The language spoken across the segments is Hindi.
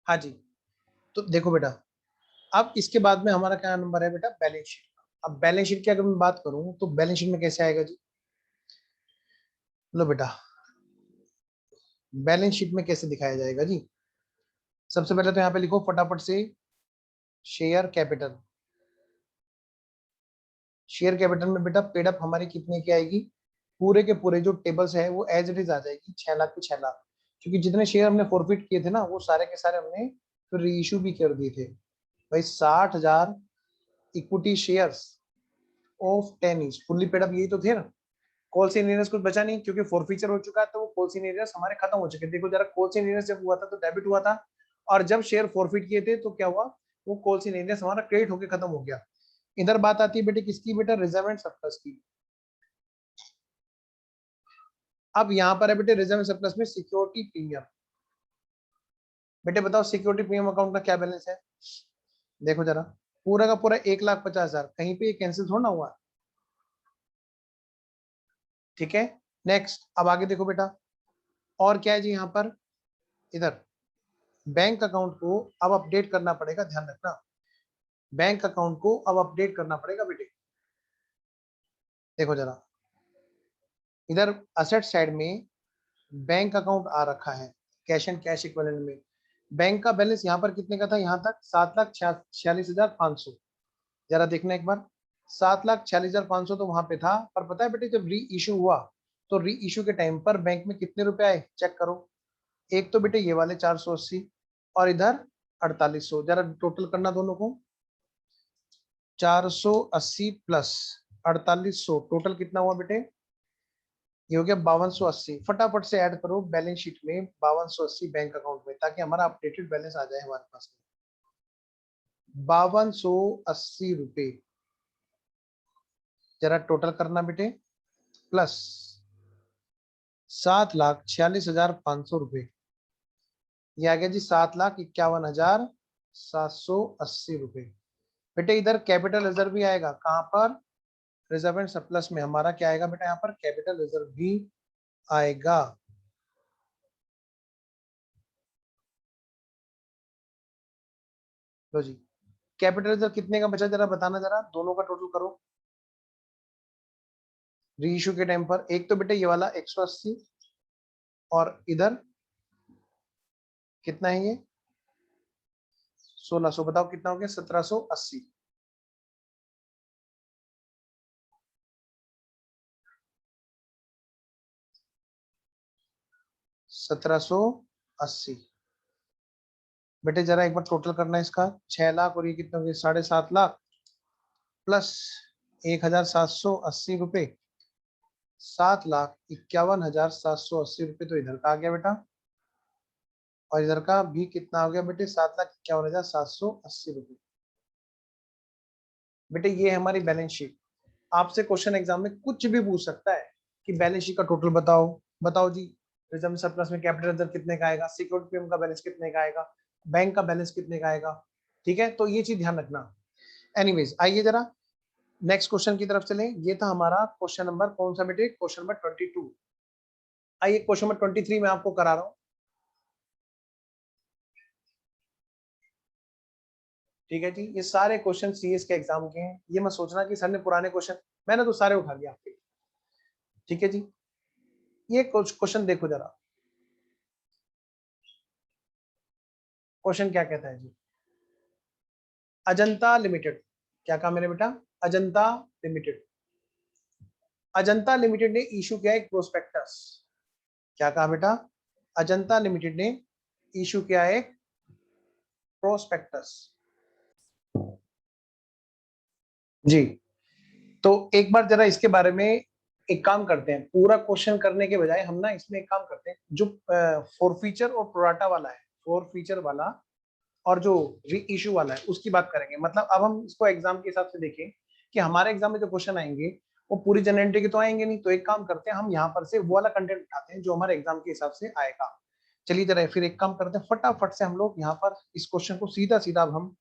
हाँ जी, तो देखो बेटा, अब इसके बाद में हमारा क्या नंबर है बेटा, बैलेंस शीट का। अब बैलेंस शीट की अगर मैं बात करूं तो बैलेंस शीट में कैसे आएगा जी, लो बेटा, बैलेंस शीट में कैसे दिखाया जाएगा जी। सबसे पहले तो यहाँ पे लिखो फटाफट से, शेयर कैपिटल। शेयर कैपिटल में बेटा पेडअप हमारी कितने की आएगी, पूरे के पूरे जो टेबल्स है वो एज इट इज आ जाएगी, 6 लाख की 6 लाख। क्योंकि जितने शेयर हमने फॉरफिट किए थे ना, वो सारे के सारे हमने फिर रीइश्यू भी कर दिए थे भाई। 60,000 equity shares of 10 is fully paid up, यही तो थे ना। कॉल सीनियर्स कुछ बचा नहीं, क्योंकि फॉरफीचर हो चुका है, तो वो कॉल सीनियर्स हमारे खत्म हो चुके। देखो जरा, कॉल सीनियर्स जब हुआ था तो डेबिट हुआ था, और जब शेयर फॉरफिट किए थे तो क्या हुआ, वो कॉल सीनियर्स हमारा क्रेडिट होकर खत्म हो गया। इधर बात आती है बेटे किसकी, बेटा रिजर्व एंड सरप्लस की। अब यहाँ पर है बेटे रिजर्व एंड सरप्लस में सिक्योरिटी प्रीमियम। बेटे बताओ सिक्योरिटी प्रीमियम अकाउंट का क्या बैलेंस है, देखो जरा, पूरा का पूरा 1,50,000, कहीं पे ये कैंसिल थोड़ा ना हुआ। ठीक है, नेक्स्ट, अब आगे देखो बेटा, और क्या है जी यहाँ पर, इधर बैंक अकाउंट को अब अपडेट करना पड़ेगा, ध्यान रखना, बैंक अकाउंट को अब अपडेट करना पड़ेगा बेटे। देखो जरा, इधर असेट साइड में बैंक अकाउंट आ रखा है, कैश एंड कैश इक्विवेलेंट में। बैंक का बैलेंस यहाँ पर कितने का था, यहाँ तक 7,46,500। जरा देखना एक बार, 7,46,500 तो वहां पे था, पर पता है बेटे जब री इशू हुआ, तो री इशू के टाइम पर बैंक में कितने रुपए आए, चेक करो। एक तो बेटे ये वाले 480, और इधर 4,800। जरा टोटल करना दोनों को, 480 प्लस 4,800, टोटल कितना हुआ बेटे, ये हो गया 5,280। फटाफट से ऐड करो बैलेंस शीट में 5,280 बैंक अकाउंट में, ताकि हमारा अपडेटेड बैलेंस आ जाए हमारे पास। 5,280 जरा टोटल करना बेटे, प्लस 7,46,500, ये आ गया जी 7,51,780। बेटे इधर कैपिटल रिजर्व भी आएगा, कहां पर, रिजर्व एंड सरप्लस में हमारा क्या आएगा बेटा, यहाँ पर कैपिटल रिजर्व भी आएगा। लो जी, कैपिटल रिजर्व कितने का बचा, जरा बताना, जरा दोनों का टोटल करो री इशू के टाइम पर। एक तो बेटे ये वाला 180, और इधर कितना है ये 1,600, बताओ कितना हो गया, 1,780। 1,780 बेटे जरा एक बार टोटल करना है इसका, 6 लाख और ये कितना हो गया, 7.5 लाख, प्लस 1,780 रुपए, 7,51,780 रुपए तो इधर का आ गया बेटा, और इधर का भी कितना हो गया बेटे, 7,51,780 रुपए। बेटे ये है हमारी बैलेंस शीट। आपसे क्वेश्चन एग्जाम में कुछ भी पूछ सकता है कि बैलेंस शीट का टोटल बताओ, बताओ जी, रिजर्व सरप्लस में कैपिटल रिजर्व कितने का आएगा, सिक्योरिटी प्रीमियम का बैलेंस कितने का आएगा, बैंक का बैलेंस कितने का आएगा। ठीक है, तो ये चीज ध्यान रखना। एनीवेज, आइए जरा नेक्स्ट क्वेश्चन की तरफ चलें। ये था हमारा क्वेश्चन नंबर कौन सा बेटे, क्वेश्चन नंबर 22। आइए क्वेश्चन नंबर 23 में आपको करा रहा हूं। ठीक है जी, ये सारे क्वेश्चन सीएस के एग्जाम के हैं, ये मत सोचना कि सर ने पुराने क्वेश्चन, मैंने तो सारे उठा लिया आपके। ठीक है जी, ये कुछ क्वेश्चन देखो जरा, क्वेश्चन क्या कहता है जी, अजंता लिमिटेड, क्या कहा मैंने बेटा, अजंता लिमिटेड, अजंता लिमिटेड ने इशू किया एक प्रोस्पेक्टस। क्या कहा बेटा, अजंता लिमिटेड ने इशू किया एक प्रोस्पेक्टस। जी, तो एक बार जरा इसके बारे में एक काम करते हैं, पूरा क्वेश्चन करने के बजाय हम ना इसमें एक काम करते हैं, जो फोर फीचर और प्रोराटा वाला है, फोर फीचर वाला और जो री इशू वाला है उसकी बात करेंगे। मतलब अब हम इसको एग्जाम के हिसाब से देखें कि हमारे एग्जाम में जो क्वेश्चन आएंगे वो पूरी जनरेटर के तो आएंगे नहीं, तो एक काम करते हैं, हम यहाँ पर से वो वाला कंटेंट उठाते हैं जो हमारे एग्जाम के हिसाब से आएगा। चलिए जरा फिर एक काम करते हैं, फटाफट से हम लोग यहाँ पर इस क्वेश्चन को सीधा सीधा अब हम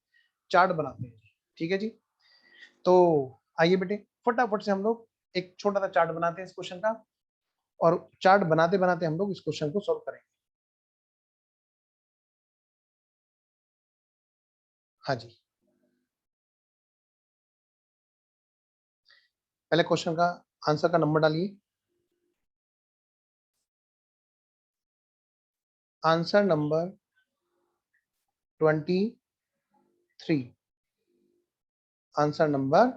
चार्ट बनाते हैं। ठीक है जी, तो आइए बेटे फटाफट से हम लोग एक छोटा सा चार्ट बनाते हैं इस क्वेश्चन का, और चार्ट बनाते बनाते हम लोग इस क्वेश्चन को सॉल्व करेंगे। हाँ जी, पहले क्वेश्चन का आंसर का नंबर डालिए। Answer number 23। Answer number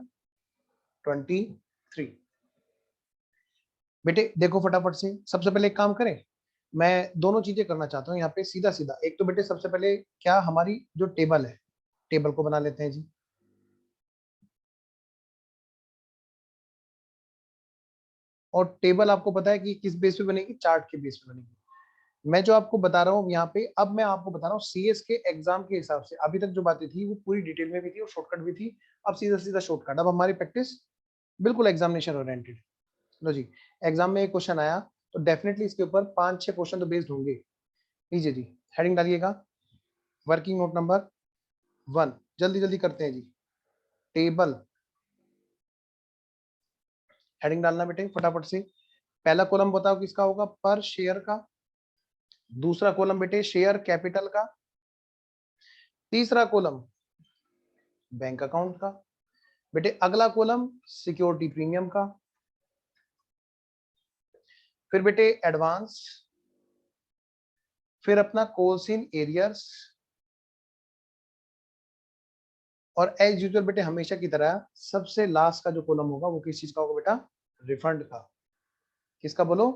23। बेटे देखो फटाफट से, सबसे पहले एक काम करें, मैं दोनों चीजें करना चाहता हूँ यहाँ पे सीधा सीधा। एक तो बेटे सबसे पहले क्या हमारी जो टेबल है, टेबल को बना लेते हैं जी। और टेबल आपको पता है कि किस बेस पे बनेगी, चार्ट के बेस पे बनेगी। मैं जो आपको बता रहा हूँ यहाँ पे, अब मैं आपको बता रहा हूँ सीएस के एग्जाम के हिसाब से। अभी तक जो बातें थी वो पूरी डिटेल में भी थी और शॉर्टकट भी थी। अब सीधा सीधा शॉर्टकट, अब हमारी प्रैक्टिस बिल्कुल एग्जामिनेशन ओरिएंटेड। लो जी, एग्जाम में एक क्वेश्चन आया तो डेफिनेटली इसके ऊपर 5-6 क्वेश्चन तो बेस्ड होंगे। लीजिए जी, हेडिंग डालिएगा, वर्किंग नोट नंबर 1। जल्दी जल्दी करते हैं जी, टेबल। हेडिंग डालना बेटे फटाफट से। पहला कॉलम बताओ किसका होगा, पर शेयर का। दूसरा कॉलम बेटे शेयर कैपिटल का। तीसरा कॉलम बैंक अकाउंट का। बेटे अगला कॉलम सिक्योरिटी प्रीमियम का। फिर बेटे एडवांस। फिर अपना कॉल्स इन एरियर्स। और एज यूजुअल बेटे हमेशा की तरह सबसे लास्ट का जो कॉलम होगा वो किस चीज का होगा बेटा, रिफंड का। किसका बोलो,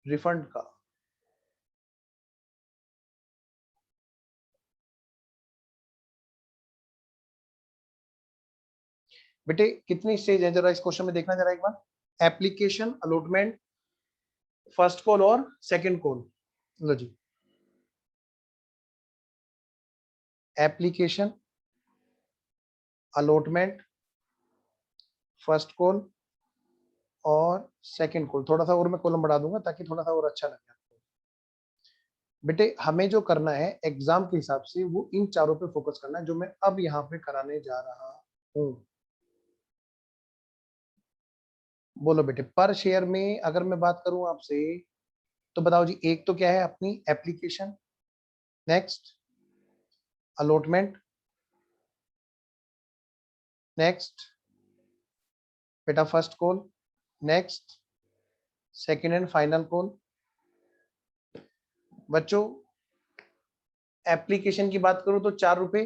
रिफंड का। बेटे कितनी स्टेज है जरा इस क्वेश्चन में देखना जरा एक बार। एप्लीकेशन, अलॉटमेंट, फर्स्ट कॉल और सेकंड कॉल। लो जी, एप्लीकेशन, अलॉटमेंट, फर्स्ट कॉल और सेकंड कॉल। थोड़ा सा और मैं कॉलम बढ़ा दूंगा ताकि थोड़ा सा और अच्छा लगे आपको। बेटे हमें जो करना है एग्जाम के हिसाब से वो इन चारों पे फोकस करना है जो मैं अब यहाँ पे कराने जा रहा हूँ। बोलो बेटे, पर शेयर में अगर मैं बात करूं आपसे तो बताओ जी, एक तो क्या है अपनी एप्लीकेशन, नेक्स्ट अलॉटमेंट, नेक्स्ट बेटा first call, next second and final call. बच्चों एप्लीकेशन की बात करूं तो 4 रुपए।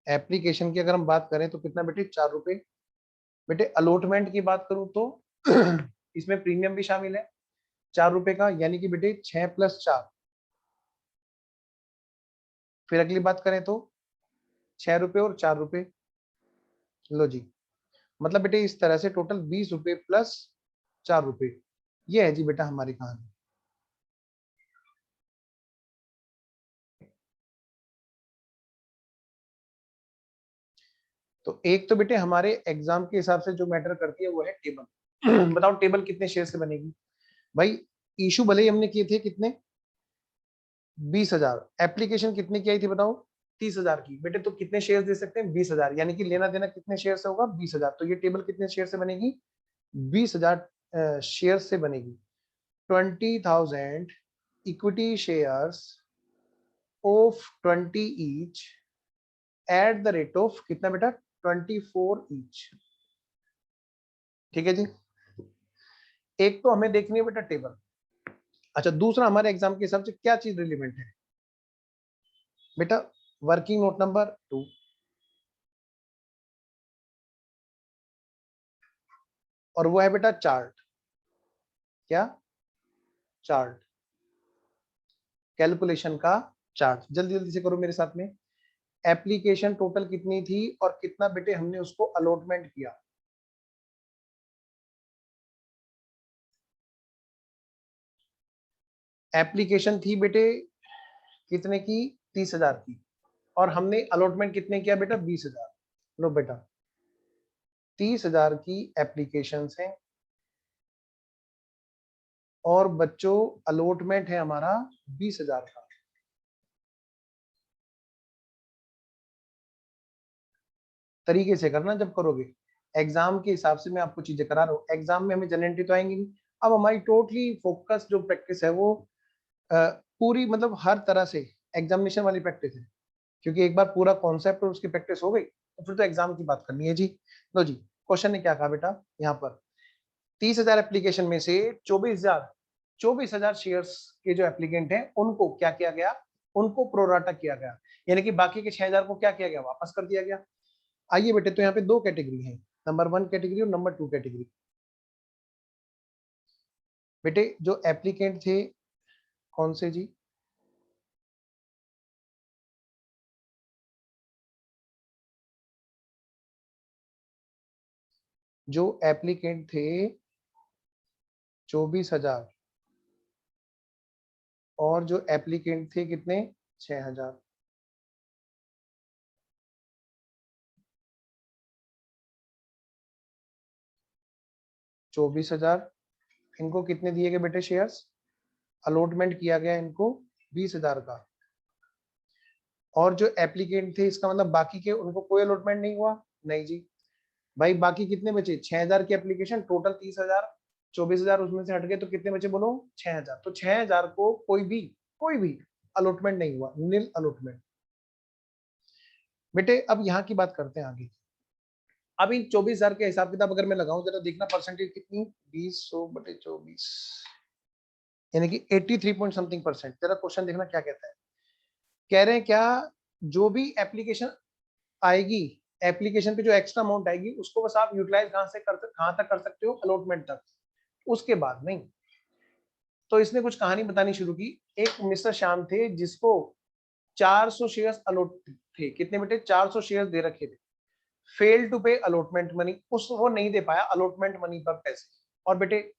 एप्लीकेशन की अगर हम बात करें तो कितना बेटे, 4 रुपए। बेटे अलॉटमेंट की बात करूं तो इसमें प्रीमियम भी शामिल है 4 रुपए का, यानी कि बेटे 6+4। फिर अगली बात करें तो 6 रुपए और 4 रुपए। लो जी, मतलब बेटे इस तरह से टोटल 20 रुपए प्लस 4 रुपए। ये है जी बेटा हमारी कहानी। तो एक तो बेटे हमारे एग्जाम के हिसाब से जो मैटर करती है वो है टेबल। बताओ टेबल कितने शेयर से बनेगी भाई। इशू भले ही हमने किए थे कितने, 20,000। एप्लीकेशन कितने की आई थी बताओ, 30,000 की। बेटे तो कितने शेयर दे सकते हैं, 20,000, यानी कि लेना देना कितने शेयर से होगा, 20,000। तो ये टेबल कितने शेयर से बनेगी, 20,000 शेयर से बनेगी। 20,000 equity shares of 20 each at the rate of कितना बेटा, 24 ईच। ठीक है जी, एक तो हमें देखनी है बेटा टेबल। अच्छा, दूसरा हमारे एग्जाम के हिसाब से क्या चीज रिलेवेंट है बेटा, वर्किंग नोट नंबर 2। और वो है बेटा चार्ट। क्या, चार्ट, कैलकुलेशन का चार्ट। जल्दी जल्दी से करो मेरे साथ में। एप्लीकेशन टोटल कितनी थी और कितना बेटे हमने उसको अलॉटमेंट किया। एप्लीकेशन थी बेटे कितने की, 30,000 की। और हमने अलॉटमेंट कितने किया बेटा, 20,000। लो बेटा 30,000 की एप्लीकेशन है और बच्चों अलॉटमेंट है हमारा 20,000 का। तरीके से करना जब करोगे, एग्जाम के हिसाब से मैं आपको चीजें करा रहा हूँ। एग्जाम में हमें जनरेटरी तो आएंगी नहीं। अब हमारी टोटली फोकस जो प्रैक्टिस है वो पूरी मतलब हर तरह से एग्जामिनेशन वाली प्रैक्टिस है, क्योंकि एक बार पूरा कॉन्सेप्ट और उसकी प्रैक्टिस हो गई तो फिर तो एग्जाम की बात करनी है जी। लो जी, क्वेश्चन ने क्या कहा बेटा, यहाँ पर 30,000 एप्लीकेशन में से 24,000 शेयर्स के जो एप्लीकेंट हैं उनको क्या किया गया, उनको प्रोराटा किया गया, यानी कि बाकी के 6,000 को क्या किया गया, वापस कर दिया गया। आइए बेटे, तो यहाँ पे दो कैटेगरी है, नंबर 1 कैटेगरी और नंबर 2 कैटेगरी। बेटे जो एप्लीकेंट थे कौन से जी, जो एप्लीकेंट थे 24,000 और जो एप्लीकेंट थे कितने, 6,000। चौबीस हजार, इनको कितने दिए गए बेटे शेयर्स, अलॉटमेंट किया गया इनको 20,000 का। और जो एप्लीकेंट थे इसका मतलब बाकी के उनको कोई अलॉटमेंट नहीं हुआ, नहीं जी। भाई बाकी कितने बचे, 6,000 की एप्लीकेशन, टोटल 30,000, 24,000 उसमें से हट गए तो कितने बचे बोलो, 6,000। तो 6,000 को कोई भी अलॉटमेंट नहीं हुआ, नील अलॉटमेंट। बेटे अब यहाँ की बात करते हैं आगे। अब इन 24,000 के हिसाब किताब अगर मैं लगाऊं जरा देखना, परसेंटेज कितनी, 20/24 यानी कि 83 पॉइंट समथिंग परसेंट। जरा क्वेश्चन देखना क्या कहता है, कह रहे हैं क्या, जो भी एप्लीकेशन आएगी, एप्लीकेशन पे जो एक्स्ट्रा अमाउंट आएगी उसको बस आप यूटिलाइज कहां तक कर सकते हो, अलॉटमेंट तक, उसके बाद नहीं। तो इसने कुछ कहानी बतानी शुरू की। एक मिस्टर श्याम थे जिसको 400 शेयर्स अलॉट थे, कितने बेटे, 400 शेयर्स दे रखे थे। फेल टू पे अलॉटमेंट मनी, उस वो नहीं दे पाया अलॉटमेंट मनी पर पैसे। और बेटे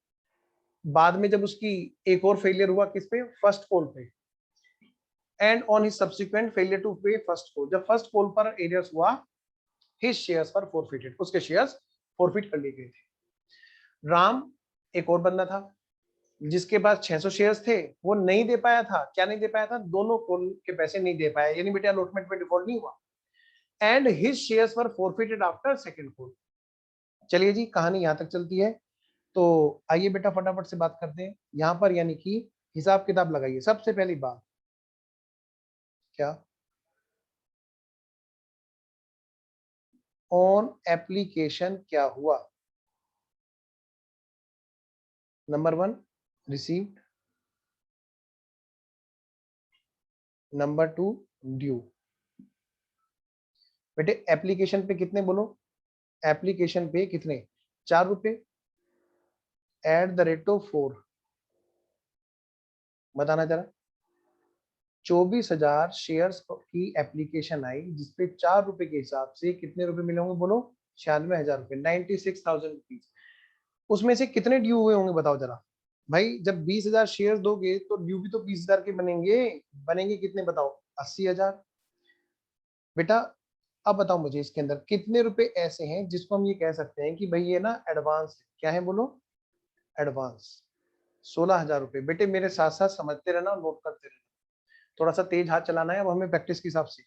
बाद में जब उसकी एक और फेलियर हुआ, किस पे, फर्स्ट कॉल पे, and on his subsequent failure to pay first call, जब फर्स्ट कॉल पर एरियर्स हुआ, हिज शेयर्स वर फॉरफिटेड, उसके शेयर्स फॉरफिट कर लिए गए थे। राम एक और बंदा था जिसके पास 600 शेयर्स थे, वो नहीं दे पाया था, क्या नहीं दे पाया था, दोनों कॉल के पैसे नहीं दे पाया, यानी बेटा अलॉटमेंट में डिफॉल्ट नहीं हुआ, and his shares were forfeited after second call. चलिए जी, कहानी यहां तक चलती है। तो आइए बेटा फटाफट से बात करते हैं यहाँ पर, यानी कि हिसाब किताब लगाइए। सबसे पहली बात क्या, ऑन एप्लीकेशन क्या हुआ, नंबर 1 रिसीव्ड, नंबर 2 ड्यू। बेटे एप्लीकेशन पे कितने बोलो, एप्लीकेशन पे कितने, 4 रुपए, एट द रेट ऑफ 4, बताना जरा। 24,000 शेयर्स की एप्लीकेशन आई जिसपे 4 रुपए के हिसाब से कितने रुपए मिले होंगे बोलो, 96,000 रुपए, 96,000 रुपीज। उसमें से कितने ड्यू हुए होंगे बताओ जरा। भाई जब 20,000 शेयर दोगे तो ड्यू भी तो 20,000 के बनेंगे, बनेंगे कितने बताओ, 80,000। बेटा अब बताओ मुझे इसके अंदर कितने रुपए ऐसे हैं जिसको हम ये कह सकते हैं कि भाई ये ना एडवांस है, क्या है बोलो, एडवांस। 16,000 रुपए। बेटे मेरे साथ साथ समझते रहना और नोट करते रहना, थोड़ा सा तेज हाथ चलाना है अब हमें प्रैक्टिस के हिसाब से।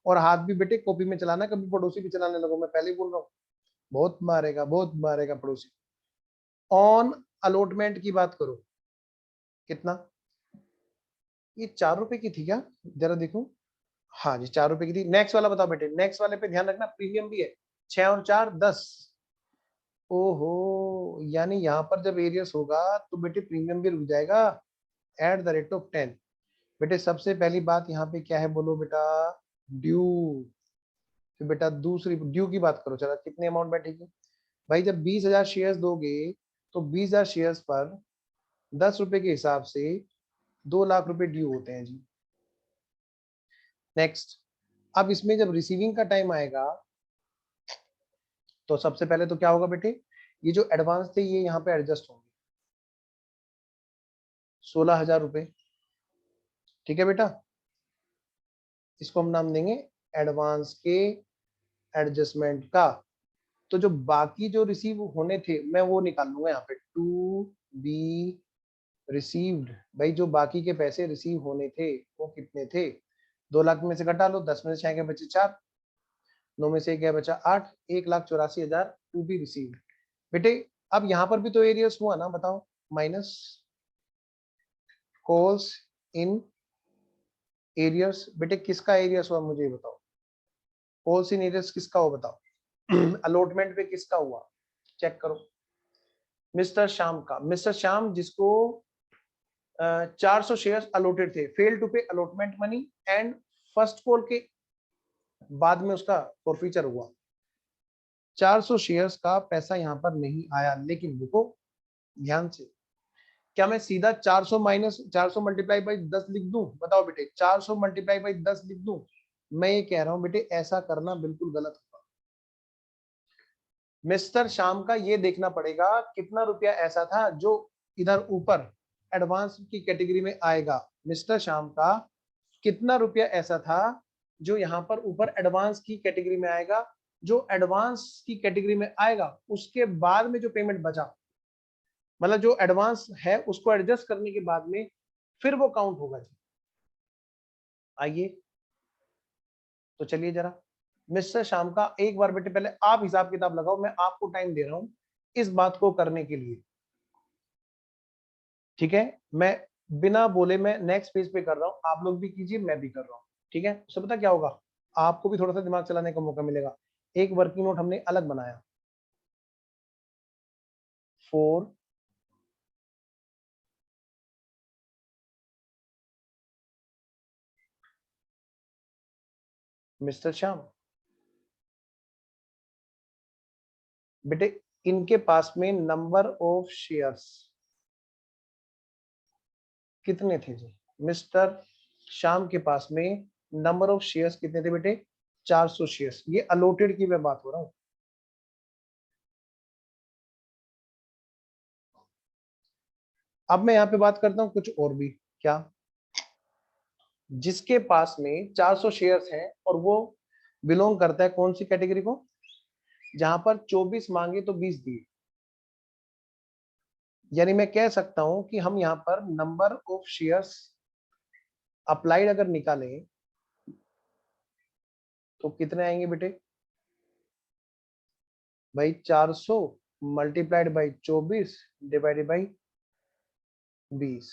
और हाथ भी बेटे कॉपी में चलाना है, कभी पड़ोसी भी चलाने लगो, मैं पहले ही बोल रहा हूँ, बहुत मारेगा पड़ोसी। ऑन अलॉटमेंट की बात करो, कितना, ये 4 रुपए की थी क्या, जरा देखो, हाँ जी 4 रुपए की थी। नेक्स्ट वाला बताओ बेटे, नेक्स्ट वाले पे ध्यान रखना, प्रीमियम भी है, 6 और 4 10। ओहो, यानी यहाँ पर जब एरियस होगा तो बेटे प्रीमियम भी रुक जाएगा, एट द रेट ऑफ 10। बेटे सबसे पहली बात यहाँ पे क्या है बोलो बेटा, ड्यू। फिर बेटा दूसरी ड्यू की बात करो, चलो कितने अमाउंट बैठेगी। भाई जब 20,000 शेयर्स दोगे तो 20,000 शेयर्स पर 10 रुपए के हिसाब से 2 लाख रुपए ड्यू होते हैं जी। नेक्स्ट, अब इसमें जब रिसीविंग का टाइम आएगा तो सबसे पहले तो क्या होगा बेटे, ये जो एडवांस थे ये यहाँ पे एडजस्ट होंगे, 16,000 रुपए, ठीक है बेटा, इसको हम नाम देंगे एडवांस के एडजस्टमेंट का। तो जो बाकी जो रिसीव होने थे मैं वो निकाल लूंगा यहाँ पे, टू बी रिसीव्ड। भाई जो बाकी के पैसे रिसीव होने थे वो कितने थे, 2 लाख में से घटा लो, 10 में से 6 के बचे 4, 9 में से 1 गया बचा 8, 1,84,000 टू बी रिसीव्ड। बेटे अब यहाँ पर भी तो एरियस हुआ ना, बताओ, माइनस कॉल्स इन एरियर्स, बेटे किसका एरियर्स हुआ मुझे बताओ, कॉल्स इन एरियर्स किसका हुआ बताओ, अलॉटमेंट पे किसका हुआ चेक करो। मिस्टर श्याम का, मिस्टर श्याम जिसको 400 शेयर्स अलॉटेड थे, फेल टू पे allotment money and first call के बाद में उसका फॉरफीचर हुआ। 400 शेयर्स का पैसा यहां पर नहीं आया, लेकिन रुको ध्यान से, क्या मैं सीधा 400 माइनस 400 मल्टीप्लाई बाई 10 लिख दूं? बताओ बेटे, 400 मल्टीप्लाई बाई 10 लिख दूं? मैं ये कह रहा हूं बेटे ऐसा करना बिल्कुल गलत होगा। मिस्टर श्याम का ये देखना पड़ेगा कितना रुपया ऐसा था जो इधर ऊपर एडवांस की कैटेगरी में आएगा। मिस्टर श्याम का कितना रुपया ऐसा था जो यहां पर ऊपर एडवांस की कैटेगरी में आएगा, जो एडवांस की कैटेगरी में आएगा उसके बाद में जो पेमेंट बचा, मतलब जो एडवांस है उसको एडजस्ट करने के बाद में फिर वो काउंट होगा जी। आइए तो चलिए जरा मिस्टर श्याम का एक बार बेटे पहले आप हिसाब किताब लगाओ, मैं आपको टाइम दे रहा हूं इस बात को करने के लिए, ठीक है? मैं बिना बोले मैं नेक्स्ट पेज पे कर रहा हूं, आप लोग भी कीजिए, मैं भी कर रहा हूं, ठीक है? उससे पता क्या होगा, आपको भी थोड़ा सा दिमाग चलाने का मौका मिलेगा। एक वर्किंग नोट हमने अलग बनाया, 4 मिस्टर श्याम, बेटे इनके पास में नंबर ऑफ शेयर्स कितने थे जी? मिस्टर श्याम के पास में नंबर ऑफ शेयर्स कितने थे बेटे? 400 शेयर्स। ये अलॉटेड की मैं बात हो रहा हूं। अब मैं यहां पे बात करता हूं कुछ और भी, क्या? जिसके पास में 400 शेयर्स हैं और वो बिलोंग करता है कौन सी कैटेगरी को? जहां पर 24 मांगे तो 20 दिए, यानी मैं कह सकता हूं कि हम यहां पर नंबर ऑफ शेयर्स अप्लाइड अगर निकालें तो कितने आएंगे बेटे भाई? 400 मल्टीप्लाइड बाई 24 डिवाइडेड बाई 20,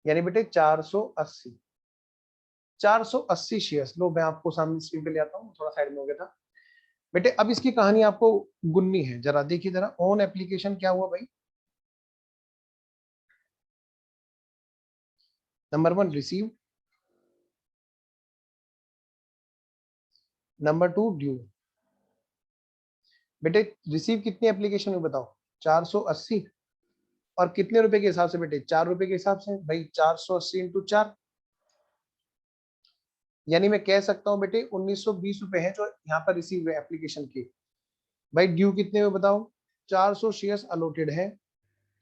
यानी बेटे 480। 480 शेयर्स। लो मैं आपको सामने स्क्रीन पे ले आता हूँ, थोड़ा साइड में हो गया था बेटे। अब इसकी कहानी आपको गुननी है, जरा देखिए जरा। ऑन एप्लीकेशन क्या हुआ भाई? Number 1 receive, number 2 due. बेटे रिसीव कितनी एप्लीकेशन में बताओ? 480। और कितने रुपए के हिसाब से बेटे? 4 रुपए के हिसाब से भाई। 480 इंटू 4, यानी मैं कह सकता हूं बेटे 1920 रुपए है जो यहाँ पर रिसीव हुए एप्लीकेशन के। भाई ड्यू कितने में बताओ? 400 शेयर्स अलॉटेड है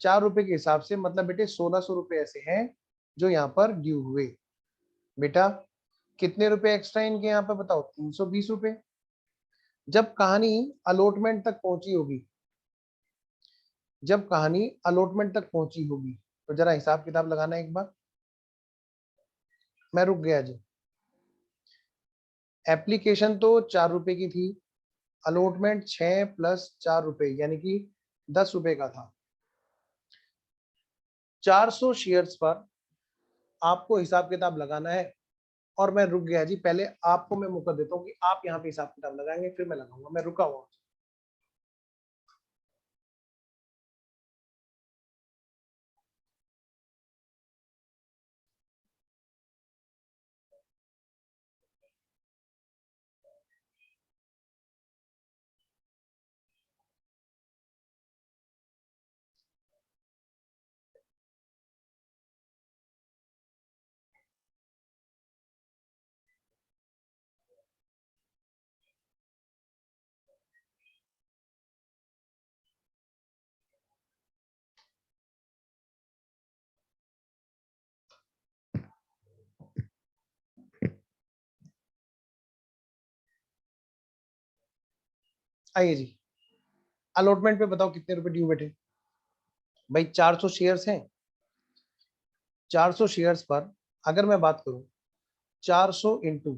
4 रुपए के हिसाब से, मतलब बेटे 1600 रुपए ऐसे हैं जो यहाँ पर ड्यू हुए। बेटा कितने रुपए एक्स्ट्रा इनके यहाँ पर बताओ? 320 रुपए। जब कहानी अलॉटमेंट तक पहुंची होगी, जब कहानी अलॉटमेंट तक पहुंची होगी तो जरा हिसाब किताब लगाना एक बार। मैं रुक गया जी। एप्लीकेशन तो 4 रुपए की थी, अलॉटमेंट 6 प्लस 4 रुपए यानी कि 10 रुपए का था। 400 शेयर्स पर आपको हिसाब किताब लगाना है और मैं रुक गया जी। पहले आपको मैं मौका देता हूँ कि आप यहाँ पे हिसाब किताब लगाएंगे, फिर मैं लगाऊंगा। मैं रुका हुआ। आइए जी, अलॉटमेंट पे बताओ कितने रुपए ड्यू बैठे? भाई 400 शेयर्स हैं। 400 शेयर्स पर अगर मैं बात करूं 400 इंटू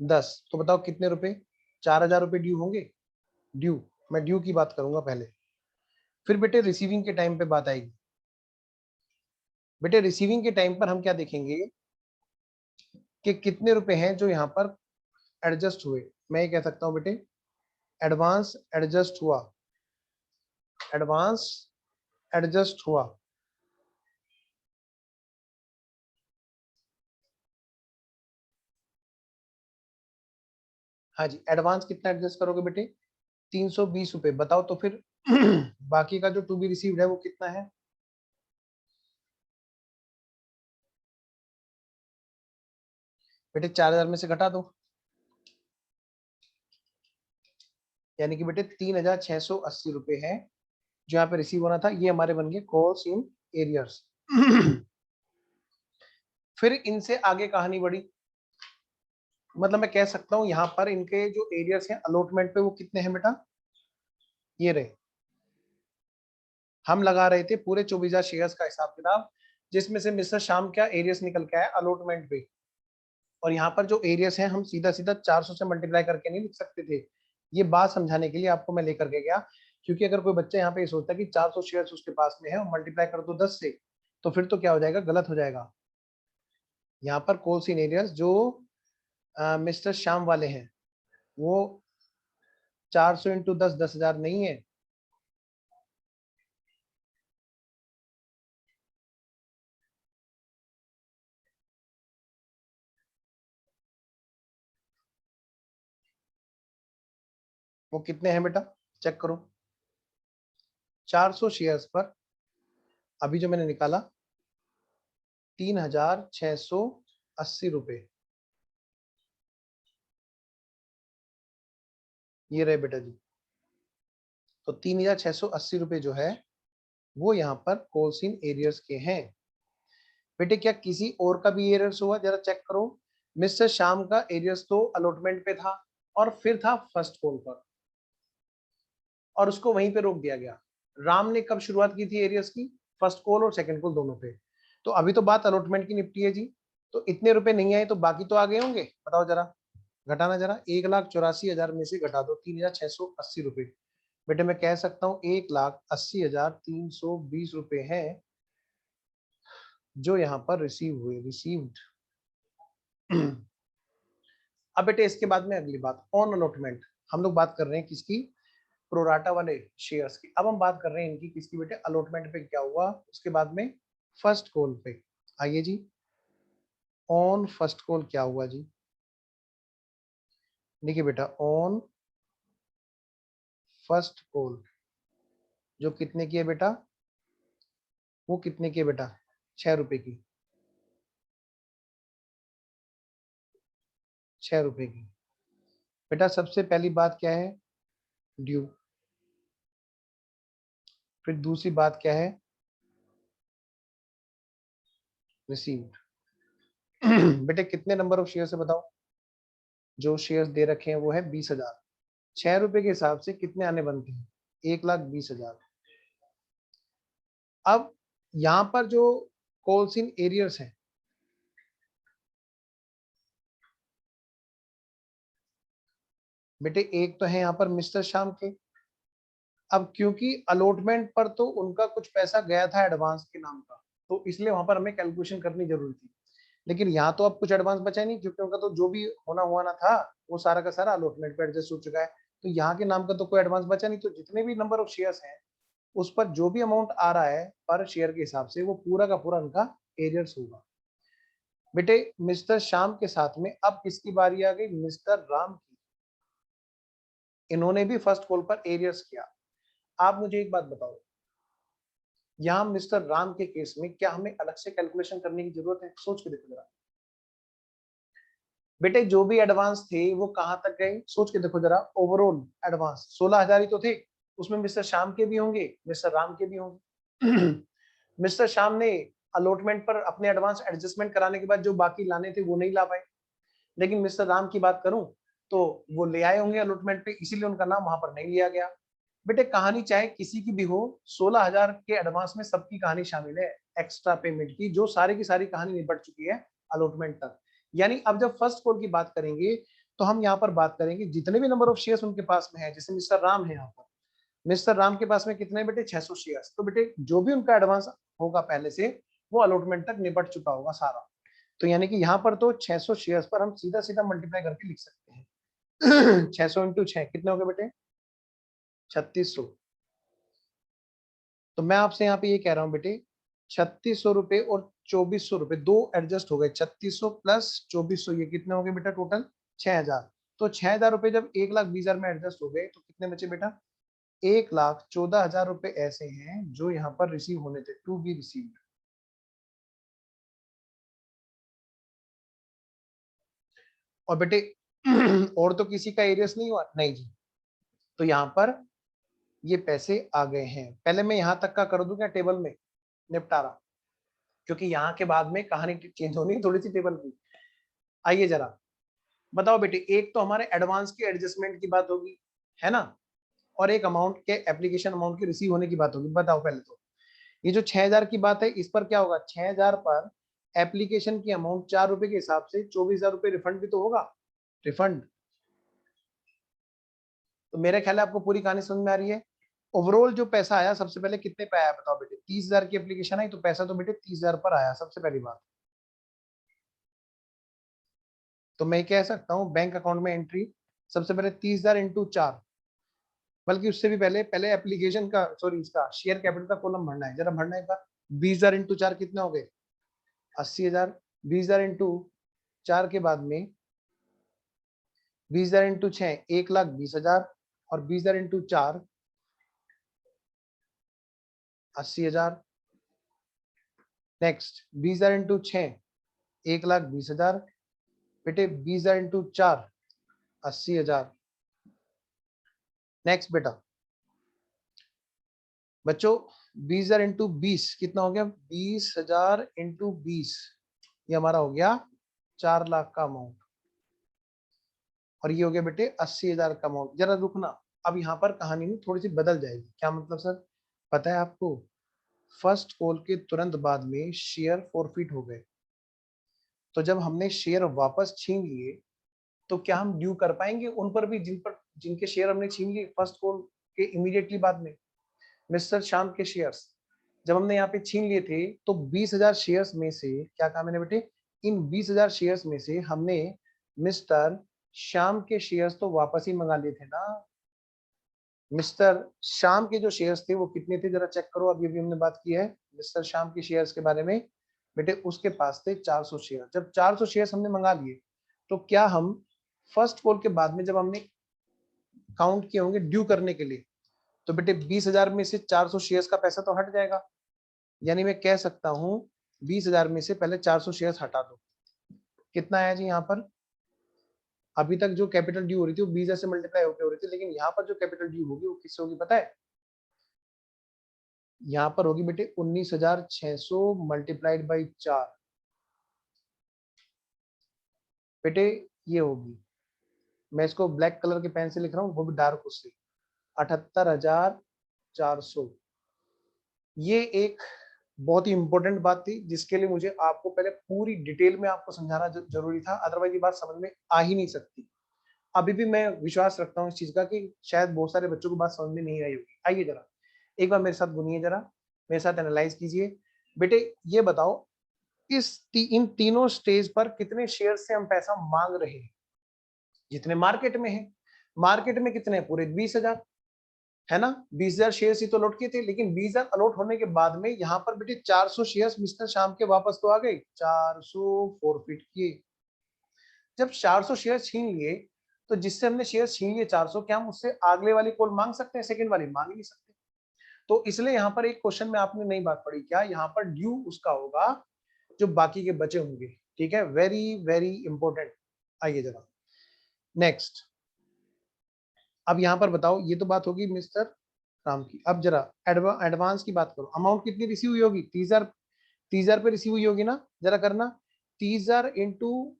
10 तो बताओ कितने रुपए? 4000 रुपए ड्यू होंगे। ड्यू मैं ड्यू की बात करूंगा पहले, फिर बेटे रिसीविंग के टाइम पे बात आएगी। बेटे रिसीविंग के टाइम पर हम क्या देखेंगे कि कितने रुपए हैं जो यहाँ पर एडजस्ट हुए। मैं ये कह सकता हूँ बेटे एडवांस एडजस्ट हुआ, एडवांस एडजस्ट हुआ। हाँ जी, एडवांस कितना एडजस्ट करोगे बेटे? 320 रुपए। बताओ तो फिर बाकी का जो टू बी रिसीव्ड है वो कितना है? बेटे 4000 में से घटा दो, यानी कि बेटे 3680 रुपए है जो यहाँ पे रिसीव होना था। ये हमारे बन गए कॉल्स इन एरियर्स। फिर इनसे आगे कहानी बढ़ी, मतलब मैं कह सकता हूँ यहाँ पर इनके जो एरियर्स हैं अलॉटमेंट पे वो कितने हैं बेटा? ये रहे। हम लगा रहे थे पूरे 24,000 शेयर्स का हिसाब किताब, जिसमें से मिस्टर श्याम का एरियर्स निकल के आया अलॉटमेंट पे। और यहाँ पर जो एरियर्स हैं हम सीधा सीधा 400 से मल्टीप्लाई करके नहीं लिख सकते थे। ये बात समझाने के लिए आपको मैं लेकर के गया, क्योंकि अगर कोई बच्चा यहाँ पे ये सोचता है कि 400 शेयर्स उसके पास में है और मल्टीप्लाई कर दो 10 से, तो फिर तो क्या हो जाएगा, गलत हो जाएगा। यहाँ पर कोल्स इन एरियर्स जो मिस्टर श्याम वाले हैं वो 400 इंटू 10 10,000 नहीं है। वो कितने हैं बेटा? चेक करो। 400 शेयर्स पर अभी जो मैंने निकाला 3680 रुपए, ये रहे बेटा जी। तो 3680 रुपए जो है वो यहाँ पर कोल्सिन एरियर्स के हैं। बेटे क्या किसी और का भी एरियर्स हुआ? जरा चेक करो। मिस्टर श्याम का एरियर्स तो अलॉटमेंट पे था और फिर था फर्स्ट कॉल पर, और उसको वहीं पे रोक दिया गया। राम ने कब शुरुआत की थी एरियर्स की? फर्स्ट कॉल और सेकंड कॉल दोनों पे। तो अभी तो बात अलॉटमेंट की निपटी है जी। तो इतने रुपए नहीं आए तो बाकी तो आ गए होंगे, बताओ जरा, घटाना जरा। 1,84,000 में से घटा दो 3680 रुपए। बेटे मैं कह सकता हूँ 1,80,320 रुपए हैं जो यहाँ पर रिसीव हुए, रिसीव्ड। अब बेटे इसके बाद में अगली बात ऑन अलॉटमेंट। हम लोग बात कर रहे हैं किसकी? प्रोराटा वाले शेयर्स की। अब हम बात कर रहे हैं इनकी किसकी बेटे? अलॉटमेंट पे क्या हुआ उसके बाद में फर्स्ट कॉल पे। आइए जी, ऑन फर्स्ट कॉल क्या हुआ जी? देखिए बेटा ऑन फर्स्ट कॉल जो कितने की है बेटा? वो कितने की है बेटा? 6 रुपए की, 6 रुपए की। बेटा सबसे पहली बात क्या है? ड्यू। फिर दूसरी बात क्या है? रिसीव्ड। बेटे कितने नंबर ऑफ शेयर है बताओ? जो शेयर्स दे रखे हैं वो है 20,000। 6 रुपए के हिसाब से कितने आने बनते हैं? 1,20,000। अब यहाँ पर जो कॉल्स इन एरियर्स हैं, बेटे एक तो है यहाँ पर मिस्टर श्याम के। अब क्योंकि अलॉटमेंट पर तो उनका कुछ पैसा गया था एडवांस के नाम का, तो इसलिए वहां पर हमें कैलकुलेशन करनी जरूरी थी। लेकिन यहाँ तो अब कुछ एडवांस बचा नहीं, क्योंकि उनका तो जो भी होना हुआ ना था वो सारा का सारा अलॉटमेंट पे एडजस्ट हो चुका है। तो यहाँ के नाम का तो कोई एडवांस बचा नहीं। तो जितने भी नंबर ऑफ शेयर्स हैं उस पर जो भी अमाउंट आ रहा है पर शेयर के हिसाब से वो पूरा का पूरा उनका एरियर्स होगा। बेटे मिस्टर श्याम के साथ में अब किसकी बारी आ गई? मिस्टर राम की। इन्होंने भी फर्स्ट कॉल पर एरियर्स किया। आप मुझे एक बात बताओ, यहाँ मिस्टर राम के केस में क्या हमें अलग से कैलकुलेशन करने की जरूरत है? सोच के देखो जरा। बेटे जो भी एडवांस थे वो कहां तक गए? सोच के देखो जरा। ओवरऑल एडवांस 16,000 ही तो थे। उसमें मिस्टर श्याम के भी होंगे, मिस्टर राम के भी होंगे। मिस्टर श्याम ने अलॉटमेंट पर अपने एडवांस एडजस्टमेंट कराने के बाद जो बाकी लाने थे वो नहीं ला पाए। लेकिन मिस्टर राम की बात करूं तो वो ले आए होंगे अलॉटमेंट पे, इसीलिए उनका नाम वहां पर नहीं लिया गया। बेटे कहानी चाहे किसी की भी हो, 16,000 के एडवांस में सबकी कहानी शामिल है एक्स्ट्रा पेमेंट की, जो सारी की सारी कहानी निपट चुकी है अलॉटमेंट तक। यानी अब जब फर्स्ट कॉल की बात करेंगे तो हम यहाँ पर बात करेंगे जितने भी नंबर ऑफ शेयर्स उनके पास में है, जैसे मिस्टर राम है यहाँ पर, मिस्टर राम के पास में कितने बेटे 600 शेयर्स, तो बेटे जो भी उनका एडवांस होगा पहले से वो अलॉटमेंट तक निपट चुका होगा सारा। तो यानी कि यहाँ पर तो 600 शेयर्स पर हम सीधा सीधा मल्टीप्लाई करके लिख सकते हैं 600 इंटू 6 कितने हो गए बेटे 3600। तो मैं आपसे यहाँ पे ये कह रहा हूँ बेटे 3600 रुपए और 2400 रुपए दो एडजस्ट हो गए, 3600 प्लस 2400 ये कितने हो गए बेटा टोटल 6000। तो 6000 रुपए जब 1,20,000 में एडजस्ट हो गए तो कितने बचे बेटा 1,14,000 रुपए ऐसे हैं जो यहाँ पर रिसीव होने थे, टू बी रिसीव्ड। और बेटे और तो किसी का एरियस नहीं हुआ नहीं जी, तो यहाँ पर ये पैसे आ गए हैं। पहले मैं यहाँ तक का कर दूं क्या टेबल में निपटारा, क्योंकि यहाँ के बाद में कहानी चेंज होनी है थोड़ी सी टेबल की। आइए जरा बताओ बेटे, एक तो हमारे एडवांस की एडजस्टमेंट की बात होगी है ना, और एक अमाउंट के एप्लीकेशन अमाउंट के रिसीव होने की बात होगी। बताओ पहले तो ये जो 6000 की बात है इस पर क्या होगा, 6000 पर एप्लीकेशन की अमाउंट 4 रुपए के हिसाब से 24,000 रुपए रिफंड भी तो होगा, रिफंड। तो मेरे ख्याल है आपको पूरी कहानी समझ में आ रही है। ओवरऑल जो पैसा आया सबसे पहले कितने पे आया बताओ बेटे, 30,000 की एप्लीकेशन आई तो पैसा तो बेटे 30,000 पर आया सबसे पहली बात। तो मैं कह सकता हूँ बैंक अकाउंट में एंट्री सबसे पहले 30,000 इंटू 4, बल्कि उससे भी पहले पहले एप्लीकेशन का सॉरी इसका शेयर कैपिटल का कॉलम भरना है, जरा भरना है एक बार। 20,000 इंटू 4 कितने हो गए 80,000, 20,000 इंटू 4 के बाद में 20,000 इंटू 6 1,20,000 और 20,000 इंटू 4 80,000। नेक्स्ट 20,000 इंटू 6 1,20,000 बेटे, 20,000 इंटू 4 80,000। नेक्स्ट बेटा बच्चों 20,000 इंटू 20 कितना हो गया 20,000 इंटू 20, ये हमारा हो गया 4 लाख का अमाउंट, और ये हो गया बेटे 80,000 का अमाउंट। जरा रुकना, अब यहाँ पर कहानी में थोड़ी सी बदल जाएगी। क्या मतलब सर, पता है आपको फर्स्ट कॉल के तुरंत बाद में शेयर फॉरफिट हो गए, तो जब हमने शेयर वापस छीन लिए तो क्या हम ड्यू कर पाएंगे उन पर भी जिनके शेयर हमने छीन लिए फर्स्ट कॉल के इमीडिएटली बाद में। मिस्टर श्याम के शेयर्स जब हमने यहाँ पे छीन लिए थे तो 20,000 शेयर्स में से क्या कहा मैंने बेटे, इन 20,000 शेयर्स में से हमने मिस्टर श्याम के शेयर्स तो वापस ही मंगा लिए थे ना। मिस्टर श्याम के जो शेयर्स थे वो कितने थे जरा चेक करो, अभी अभी हमने बात की है मिस्टर श्याम के शेयर्स के बारे में। बेटे उसके पास थे 400 शेयर, जब 400 शेयर्स हमने मंगा लिए तो क्या हम फर्स्ट कॉल के बाद में जब हमने काउंट किए होंगे ड्यू करने के लिए, तो बेटे 20,000 में से 400 शेयर्स का पैसा तो हट जाएगा। यानी मैं कह सकता हूं 20,000 में से पहले 400 शेयर्स हटा दो, कितना आया जी यहाँ पर। अभी तक जो कैपिटल ड्यू हो रही थी वो 20,000 से मल्टीप्लाई होकर हो रही थी, लेकिन यहाँ पर जो कैपिटल ड्यू होगी वो किससे होगी पता है, यहाँ पर होगी बेटे 19,600 मल्टीप्लाइड बाई 4। बेटे ये होगी, मैं इसको ब्लैक कलर के पेन से लिख रहा हूँ वो भी डार्क उससे, 78,400। ये एक बहुत ही इंपॉर्टेंट बात थी जिसके लिए मुझे आपको पहले पूरी डिटेल में आपको समझाना जरूरी था, अदरवाइज ये बात समझ में आ ही नहीं सकती। अभी भी मैं विश्वास रखता हूँ इस चीज का कि शायद बहुत सारे बच्चों को बात समझ में नहीं आई होगी। आइए जरा एक बार मेरे साथ गुनिए, जरा मेरे साथ एनालाइज कीजिए। बेटे ये बताओ इन तीनों स्टेज पर कितने शेयर से हम पैसा मांग रहे हैं, जितने मार्केट में है। मार्केट में कितने पूरे 20,000 है ना, 20,000 शेयर ही तो अलॉट किए थे, लेकिन 20,000 अलॉट होने के बाद में यहाँ पर बेटे 400 शेयर मिस्टर श्याम के वापस तो आ गए, 400 फॉरफिट किए। जब 400 शेयर छीन लिए तो जिससे हमने शेयर छीन लिए 400, क्या हम उससे अगले वाली कॉल मांग सकते हैं, सेकंड वाली मांग नहीं सकते। तो इसलिए यहाँ पर एक क्वेश्चन में आपने नई बात पढ़ी, क्या यहाँ पर ड्यू उसका होगा जो बाकी के बचे होंगे। ठीक है, वेरी वेरी इंपॉर्टेंट। आइए जरा नेक्स्ट, अब यहाँ पर बताओ ये तो बात होगी मिस्टर राम की, अब जरा एडवांस की बात करो। अमाउंट कितनी रिसीव हुई होगी 30,000, 30,000 पे रिसीव हुई होगी ना, जरा करना 30,000 इंटू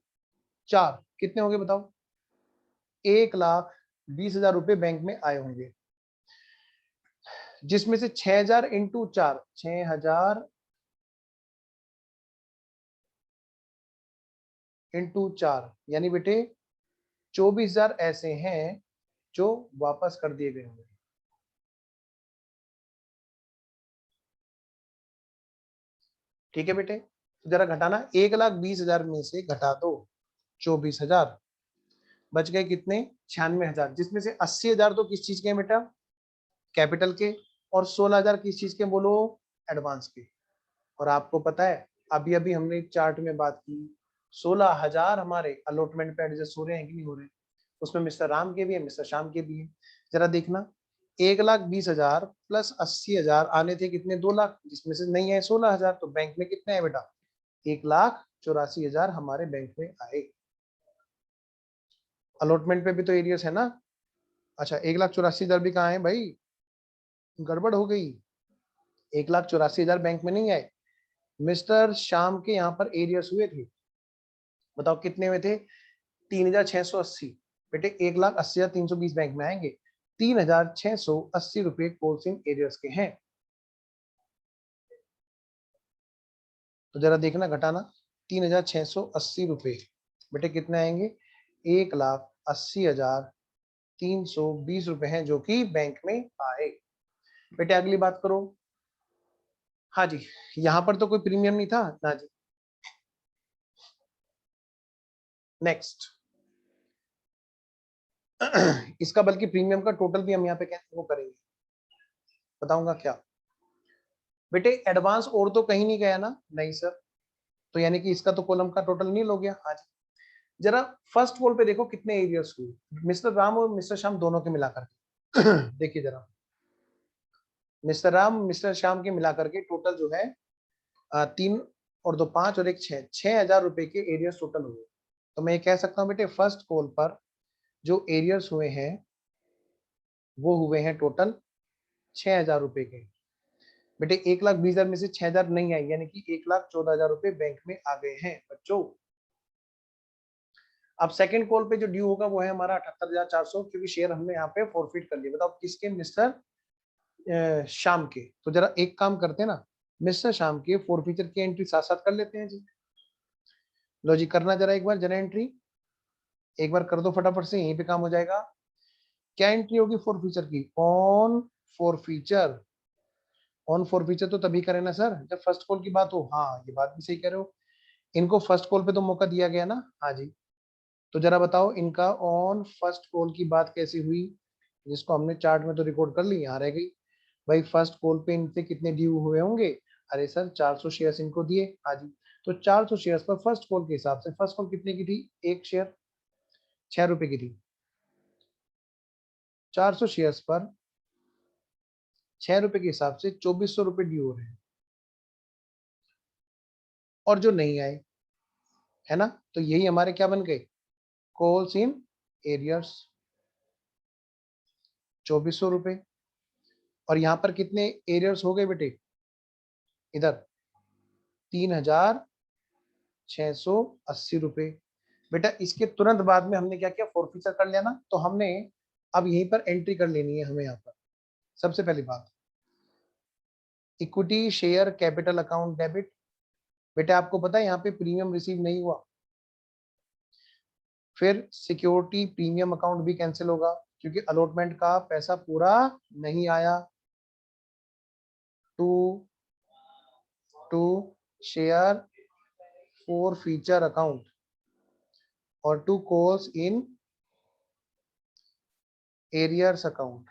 4 कितने होंगे बताओ, 1,20,000 रुपए बैंक में आए होंगे, जिसमें से 6,000 इंटू 4 6,000 इंटू 4 यानी बेटे 24,000 ऐसे हैं जो वापस कर दिए गए होंगे। ठीक है बेटे, तो जरा घटाना, 1,20,000 में से घटा दो 24,000, बच गए कितने 96,000, जिसमें से 80,000 तो किस चीज के हैं बेटा, कैपिटल के, और 16,000 किस चीज के बोलो, एडवांस के। और आपको पता है अभी अभी हमने एक चार्ट में बात की, 16,000 हमारे अलॉटमेंट पे एडजस्ट हो रहे हैं कि नहीं हो रहे, उसमें मिस्टर राम के भी है, मिस्टर श्याम के भी है। जरा देखना, 1,20,000 प्लस 80,000 आने थे कितने, 2 लाख, जिसमें से नहीं आए 16,000, तो बैंक में कितने आए बेटा, 1,84,000 हमारे बैंक में आए। अलॉटमेंट पे भी तो एरियस है ना। अच्छा, 1,84,000 भी कहाँ है भाई, गड़बड़ हो गई, 1,84,000 बैंक में नहीं आए, मिस्टर श्याम के यहाँ पर एरियस हुए थे। बताओ कितने हुए थे, 3,680। बेटे 1,80,320 बैंक में आएंगे, 3,680 रुपए कोर्सिंग एरियर्स के हैं। तो जरा देखना घटाना, 3,680 रुपए, बेटे कितने आएंगे, 1,80,320 रुपए हैं जो कि बैंक में आए। बेटे अगली बात करो। हाँ जी, यहां पर तो कोई प्रीमियम नहीं था ना जी। नेक्स्ट इसका बल्कि प्रीमियम का टोटल भी हम यहाँ पे वो करेंगे, बताऊंगा क्या। बेटे एडवांस और तो कहीं नहीं गया ना, नहीं सर, तो यानी कि इसका तो कॉलम का टोटल नहीं हो गया। हाँ जी, जरा फर्स्ट कॉल पे देखो कितने एरियर्स हुए, मिस्टर राम और मिस्टर श्याम दोनों के मिलाकर के देखिए जरा, मिस्टर राम मिस्टर श्याम के मिलाकर के टोटल जो है 3 और 2 5 और 1 6, 6,000 रुपए के एरियर्स टोटल हुए। तो मैं ये कह सकता हूँ बेटे फर्स्ट कॉल पर जो एरियर्स हुए हैं वो हुए हैं टोटल 6,000 रुपए के। बेटे 1,20,000 में से 6,000 नहीं आई, यानी कि 1,14,000 रुपए बैंक में आ गए हैं बच्चों। अब सेकंड कॉल पे जो ड्यू होगा वो है हमारा 78,400, क्योंकि शेयर हमने यहाँ पे फॉरफिट कर लिया। बताओ किसके, मिस्टर शाम के। तो जरा एक काम करते हैं ना, मिस्टर शाम के फॉरफीचर की एंट्री साथ साथ कर लेते हैं जी। लो जी, करना जरा एक बार जरा एंट्री, एक बार कर दो फटाफट से, यहीं पे काम हो जाएगा। क्या एंट्री होगी फॉरफीचर की, ऑन फॉरफीचर। ऑन फॉरफीचर तो तभी करें ना सर जब फर्स्ट कॉल की बात हो। हाँ ये बात भी सही कह रहे हो, इनको फर्स्ट कॉल पे तो मौका दिया गया ना। हाँ जी, तो जरा बताओ इनका ऑन फर्स्ट कॉल की बात कैसी हुई, जिसको हमने चार्ट में तो रिकॉर्ड कर ली, यहाँ रह गई। भाई फर्स्ट कॉल पे इनसे कितने ड्यू हुए होंगे, अरे सर 400 शेयर्स इनको दिए। हाँ जी, तो 400 शेयर्स पर फर्स्ट कॉल के हिसाब से, फर्स्ट कॉल कितने की थी, एक शेयर 6 रुपए की थी, 400 शेयर्स पर 6 रुपए के हिसाब से 2,400 रुपए ड्यू हो रहे हैं, और जो नहीं आए है ना, तो यही हमारे क्या बन गए, कॉल्स इन एरियर्स, 2,400 रुपए। और यहाँ पर कितने एरियर्स हो गए बेटे, इधर 3,680 रुपए। बेटा इसके तुरंत बाद में हमने क्या किया, फॉरफीचर कर लिया ना, तो हमने अब यहीं पर एंट्री कर लेनी है हमें। यहाँ पर सबसे पहली बात, equity share capital account debit. बेटा आपको पता है यहाँ पे प्रीमियम रिसीव नहीं हुआ, फिर सिक्योरिटी प्रीमियम अकाउंट भी कैंसिल होगा क्योंकि अलॉटमेंट का पैसा पूरा नहीं आया। To to share forfeiture account और to calls in arrears account.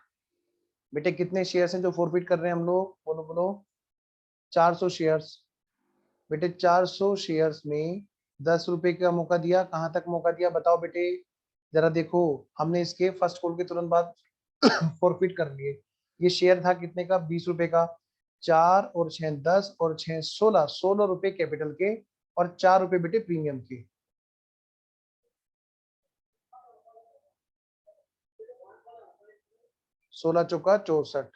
बेटे कितने शेयर्स हैं जो फॉरफिट कर रहे हैं हम लोग, बोलो बोलो, 400 शेयर्स। बेटे 400 शेयर्स में 10 रुपए का मौका दिया, कहां तक मौका दिया बताओ बेटे, जरा देखो, हमने इसके फर्स्ट कॉल के तुरंत बाद फॉरफिट कर लिए। ये शेयर था कितने का, 20 रुपए का, 4 और 6 10 और 6 16, 16 रुपए कैपिटल के और 4 रुपए बेटे प्रीमियम के। 16 चौका 64,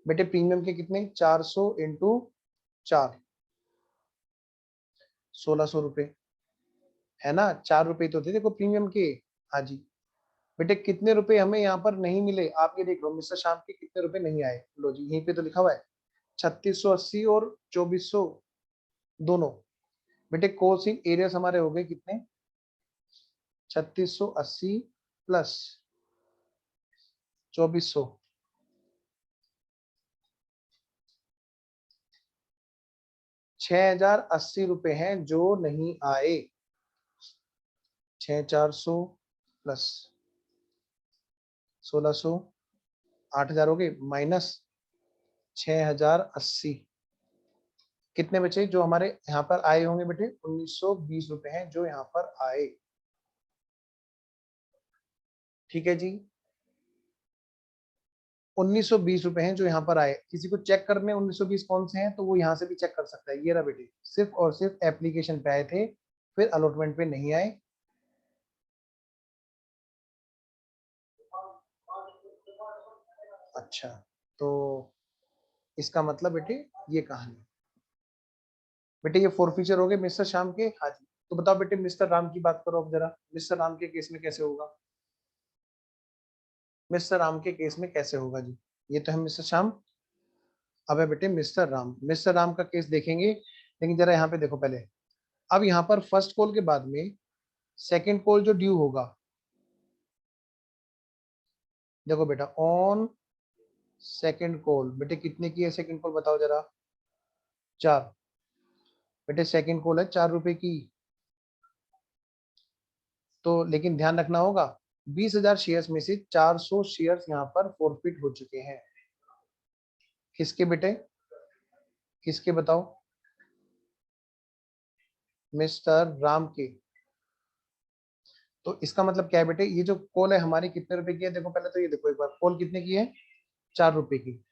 बेटे प्रीमियम के कितने, 400 इंटू 4, 1,600 रुपए, है ना, 4 रुपए तो थे देखो प्रीमियम के। हाँ जी, बेटे कितने रुपए हमें यहाँ पर नहीं मिले, आप ये देख लो, मिस्टर शाम के कितने रुपए नहीं आए, लो जी यहीं पे तो लिखा हुआ है, 3,680 और 2,400 दोनों। बेटे कोसिन एरियस हमारे हो गए कितने, 3,680 प्लस 2,400, ₹6080 हैं जो नहीं आए। 6400 प्लस 1600 8000 हो गए माइनस 6080 कितने बचे जो हमारे यहाँ पर आए होंगे बेटे? ₹1920 हैं जो यहाँ पर आए। ठीक है जी, ₹1920 हैं जो यहाँ पर आए। किसी को चेक करने 1920 कौन से हैं तो वो यहाँ से भी चेक कर सकता है। ये रहा बेटे, सिर्फ और सिर्फ एप्लीकेशन पे आए थे, फिर अलॉटमेंट पे नहीं आए। अच्छा, तो इसका मतलब बेटे ये कहानी। बेटे ये 4 फीचर हो गए मिस्टर श्याम के। हाँ जी, तो बताओ बेटे मिस्टर राम की बात करो अब जरा। मिस्टर राम के केस में कैसे होगा? मिस्टर राम के केस में कैसे होगा जी? ये तो है मिस्टर श्याम। अब है बेटे मिस्टर राम। मिस्टर राम का केस देखेंगे, लेकिन जरा यहाँ पे देखो पहले। अब यहाँ पर फर्स्ट कॉल के बाद में सेकंड कॉल जो ड्यू होगा, देखो बेटा ऑन सेकंड कॉल। बेटे कितने की है सेकंड कॉल बताओ जरा? 4। बेटे सेकंड कॉल है ₹4 की। तो लेकिन ध्यान रखना होगा 20,000 शेयर्स में से 400 शेयर्स यहाँ पर फॉरफिट हो चुके हैं। किसके बेटे? किसके बताओ? मिस्टर राम के। तो इसका मतलब क्या है बेटे? ये जो कॉल है हमारी कितने रुपए की है? देखो पहले तो ये देखो एक बार, कॉल कितने की है? ₹4 की।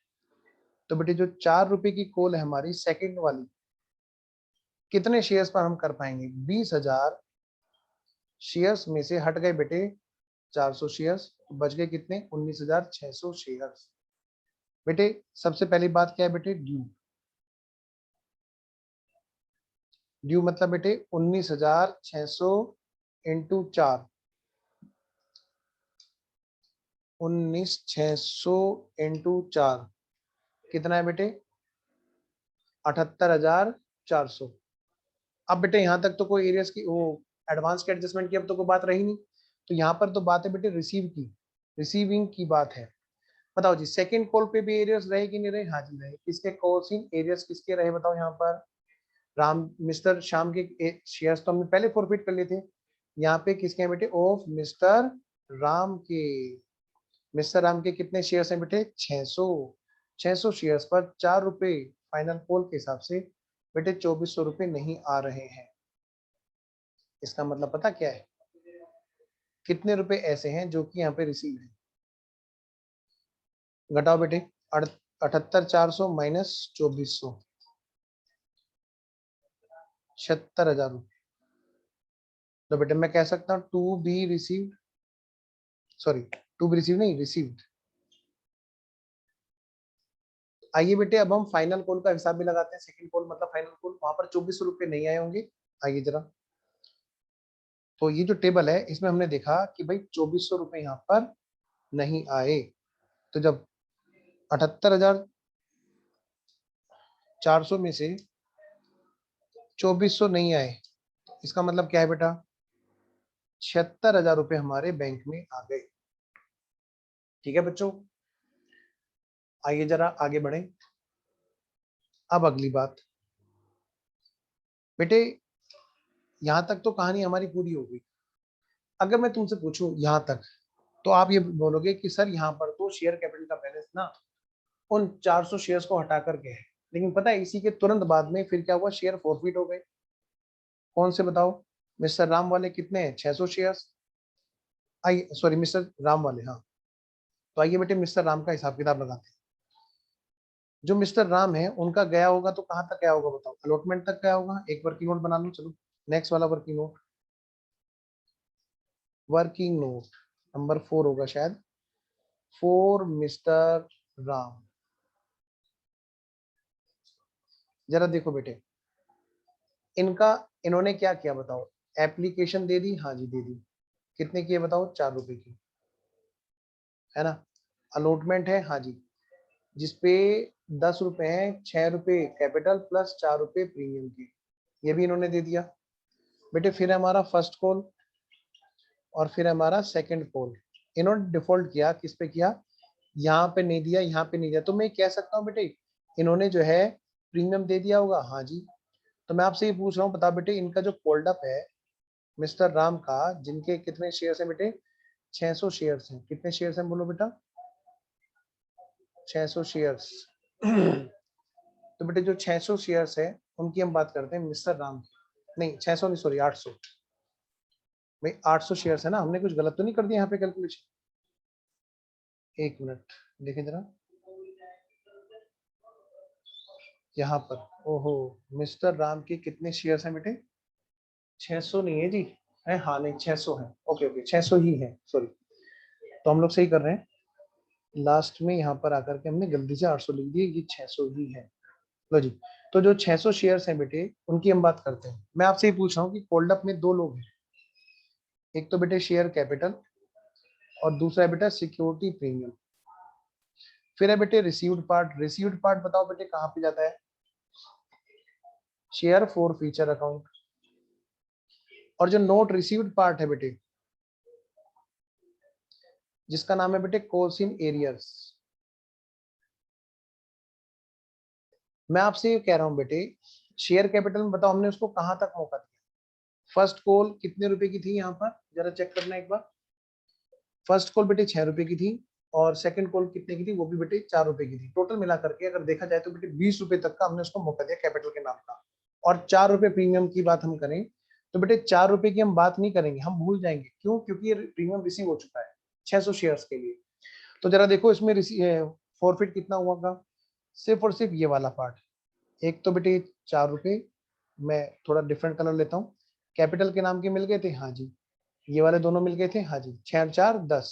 तो बेटे जो ₹4 की कॉल है हमारी सेकंड वाली, कितने शेयर्स पर हम कर पाएंगे? 20,000 शेयर्स में से हट गए बेटे 400 शेयर्स, तो बच गए कितने? 19,600 शेयर्स। बेटे सबसे पहली बात क्या है बेटे? ड्यू। ड्यू मतलब बेटे 19,600 इंटू 4, 19,600 इंटू 4 कितना है बेटे? 78,400। अब बेटे यहाँ तक तो कोई एरियर्स की वो एडवांस के एडजस्टमेंट की अब तो कोई बात रही नहीं। तो यहाँ पर तो बात है बेटे रिसीव की, रिसीविंग की बात है। बताओ जी सेकंड कॉल पे भी एरियर्स रहे कि नहीं रहे? हाँ जी रहे। किसके कॉल्सिंग एरियर्स किसके रहे बताओ? यहाँ पर राम मिस्टर श्याम के शेयर्स तो हमने पहले फॉरफिट कर लिए थे। यहाँ पे किसके हैं बेटे? ऑफ मिस्टर राम के। मिस्टर राम के कितने शेयर्स हैं बेटे? 600। 600 शेयर्स पर ₹4 फाइनल कॉल के हिसाब से बेटे ₹2400 नहीं आ रहे हैं। इसका मतलब पता क्या है? कितने रुपए ऐसे हैं जो कि यहाँ पे रिसीव है? घटाओ बेटे, 78,400 माइनस 2400, 76,000 रुपये। तो बेटे मैं कह सकता हूँ to be received, sorry to be receive नहीं, रिसीव्ड। आइए बेटे अब हम फाइनल कॉल का हिसाब भी लगाते हैं। सेकंड कॉल मतलब फाइनल कॉल, वहां पर ₹2400 नहीं आए होंगे। आइए जरा, तो ये जो टेबल है इसमें हमने देखा कि भाई ₹2400 यहाँ पर नहीं आए। तो जब 78,400 में से 2400 नहीं आए, इसका मतलब क्या है बेटा? 76,000 हमारे बैंक में आ गए। ठीक है बच्चों, आइए जरा आगे बढ़े। अब अगली बात बेटे, यहां तक तो कहानी हमारी पूरी हो गई। अगर मैं तुमसे पूछूं यहां तक, तो आप ये बोलोगे कि सर यहाँ पर तो शेयर कैपिटल का बैलेंस ना उन 400 शेयर्स को हटा करके है, लेकिन पता है इसी के तुरंत बाद में फिर क्या हुआ? शेयर फॉरफिट हो गए। कौन से बताओ? मिस्टर राम वाले कितने हैं? 600 शेयर्स। आइए सॉरी मिस्टर राम वाले, हाँ। तो आइए बेटे मिस्टर राम का हिसाब किताब लगाते हैं। जो मिस्टर राम है उनका गया होगा तो कहाँ तक गया होगा बताओ? अलॉटमेंट तक गया होगा। एक वर्किंग नोट बना लो, चलो नेक्स्ट वाला working note. Working note number 4 होगा शायद, फॉर मिस्टर राम। जरा देखो बेटे, इनका इन्होंने क्या किया बताओ? एप्लीकेशन दे दी, हाँ जी दे दी। कितने की है बताओ? ₹4 की, है ना। अलॉटमेंट है, हाँ जी, जिसपे ₹10 है, ₹6 कैपिटल प्लस ₹4 प्रीमियम के, ये भी इन्होंने दे दिया। बेटे फिर हमारा फर्स्ट कॉल और फिर हमारा सेकंड कॉल, इन्होंने डिफॉल्ट किया। किस पे किया? यहाँ पे नहीं दिया, यहाँ पे नहीं दिया। तो मैं कह सकता हूँ बेटे इन्होंने जो है प्रीमियम दे दिया होगा, हाँ जी। तो मैं आपसे ये पूछ रहा हूँ, बता बेटे इनका जो कोल्ड अप है मिस्टर राम का, जिनके कितने शेयर्स हैं बेटे? 600 शेयर्स हैं। कितने शेयर्स हैं बोलो बेटा? 600 शेयर्स। तो बेटे जो 600 शेयर्स है उनकी हम बात करते हैं मिस्टर राम की। नहीं 600 नहीं, सॉरी 800। भाई 800 शेयर्स है ना, हमने कुछ गलत तो नहीं कर दिया यहाँ पे कैलकुलेशन? एक मिनट देखें जरा यहाँ पर। ओहो, मिस्टर राम के कितने शेयर्स हैं बेटे? 600 नहीं है जी। है हाँ, नहीं 600 है। ओके ओके 600 ही है, सॉरी। तो हम लोग सही कर रहे हैं। लास्ट में यहाँ पर आकर के हमने गलती से 800 लिख दिए, ये 600 ही है। लो जी। तो जो 600 शेयर्स हैं बेटे उनकी हम बात करते हैं। मैं आपसे ये पूछ रहा हूँ कि कोल्ड अप में दो लोग हैं, एक तो बेटे शेयर कैपिटल और दूसरा है बेटा सिक्योरिटी प्रीमियम। फिर है बेटे रिसीव्ड पार्ट। रिसीव्ड पार्ट बताओ बेटे कहाँ पे जाता है? Share forfeiture account. और जो नोट रिसीव्ड पार्ट है बेटे, जिसका नाम है बेटे कॉल्स इन एरियर्स। मैं आपसे ये कह रहा हूँ बेटे, शेयर कैपिटल में बताओ हमने उसको कहाँ तक मौका दिया? फर्स्ट कॉल कितने रुपए की थी यहाँ पर, जरा चेक करना एक बार। फर्स्ट कॉल बेटे 6 रुपए की थी, और सेकंड कॉल कितने की थी? वो भी बेटे 4 रुपए की थी। टोटल मिला करके अगर देखा जाए तो बेटे 20 रुपए तक का हमने उसको मौका दिया कैपिटल के नाम का। और 4 रुपए प्रीमियम की बात हम करें तो बेटे 4 रुपए की हम बात नहीं करेंगे, हम भूल जाएंगे। क्यों? क्योंकि ये प्रीमियम रिसीव हो चुका है 600 शेयर्स के लिए। तो जरा देखो इसमें फॉरफिट कितना हुआ का? सिर्फ और सिर्फ ये वाला पार्ट। एक तो बेटे 4 रुपए, मैं थोड़ा डिफरेंट कलर लेता हूँ। कैपिटल के नाम के मिल गए थे, हाँ जी। ये वाले दोनों मिल गए थे, हाँ जी। 6 और 4 10।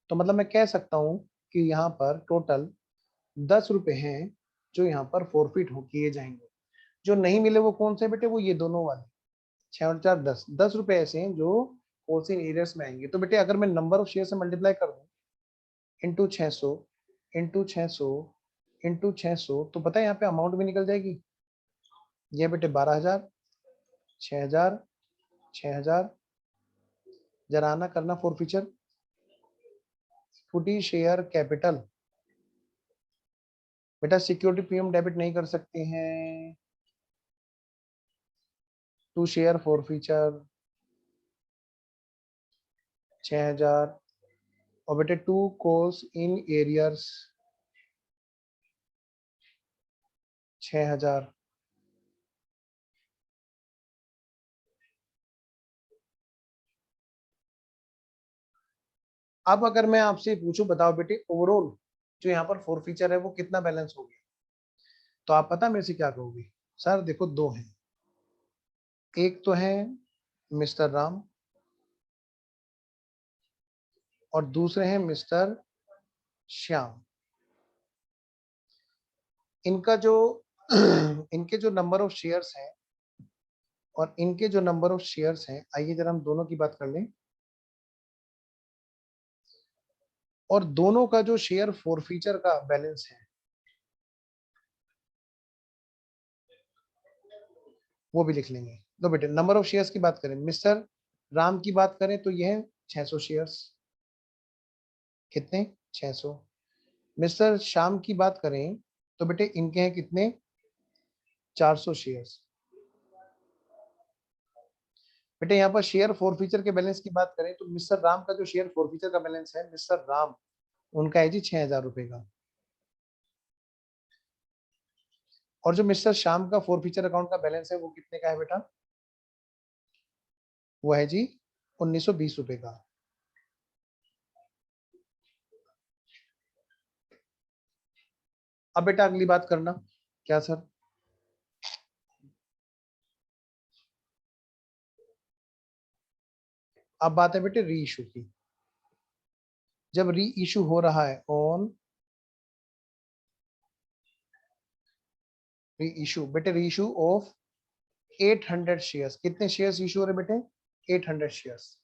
तो मतलब मैं कह सकता हूँ कि यहाँ पर टोटल 10 रुपए हैं जो यहाँ पर फॉरफिट हो किए जाएंगे। जो नहीं मिले वो कौन से बेटे? वो ये दोनों वाले 6 और 4 10। 10 रुपए ऐसे हैं जो फोर्सिंग एरियर्स में आएंगे। तो बेटे अगर मैं नंबर ऑफ शेयर से मल्टीप्लाई कर दूं इंटू 600 इंटू 600 इंटू 600, तो पता है यहाँ पे अमाउंट भी निकल जाएगी। ये बेटे 12,000, 6,000, 6,000। जरा आना करना for feature equity share capital. बेटा सिक्योरिटी प्रीमियम डेबिट नहीं कर सकते हैं। टू शेयर फॉर फीचर 6,000, और बेटे टू कॉल्स इन एरियर्स 6,000। अब अगर मैं आपसे पूछूं बताओ बेटे ओवरऑल जो यहाँ पर फोर फीचर है वो कितना बैलेंस हो गया, तो आप पता मेरे से क्या कहोगे? सर देखो दो हैं, एक तो है मिस्टर राम और दूसरे हैं मिस्टर श्याम। इनका जो इनके जो नंबर ऑफ शेयर्स हैं और इनके जो नंबर ऑफ शेयर्स हैं, आइए जरा हम दोनों की बात कर लें। और दोनों का जो शेयर फॉर फीचर का बैलेंस है वो भी लिख लेंगे। लो बेटे नंबर ऑफ शेयर्स की बात करें, मिस्टर राम की बात करें तो यह है 600 शेयर्स। कितने? 600। मिस्टर श्याम की बात करें तो बेटे इनके हैं कितने? 400 शेयर्स। बेटे यहाँ पर शेयर फॉर फीचर के बैलेंस की बात करें तो मिस्टर राम का जो शेयर फॉर फीचर का बैलेंस है, मिस्टर राम उनका है जी 6,000 रुपए का। और जो मिस्टर श्याम का फॉर फीचर अकाउंट का बैलेंस है वो कितने का है बेटा? वो है जी 1,920 रुपए का। अब बेटा अगली बात करना। क्या सर? अब बात है बेटे री इशू की। जब री इशू हो रहा है ऑन री इशू, बेटे री इशू ऑफ 800 शेयर्स। कितने शेयर्स इशू हो रहे बेटे? 800 शेयर्स।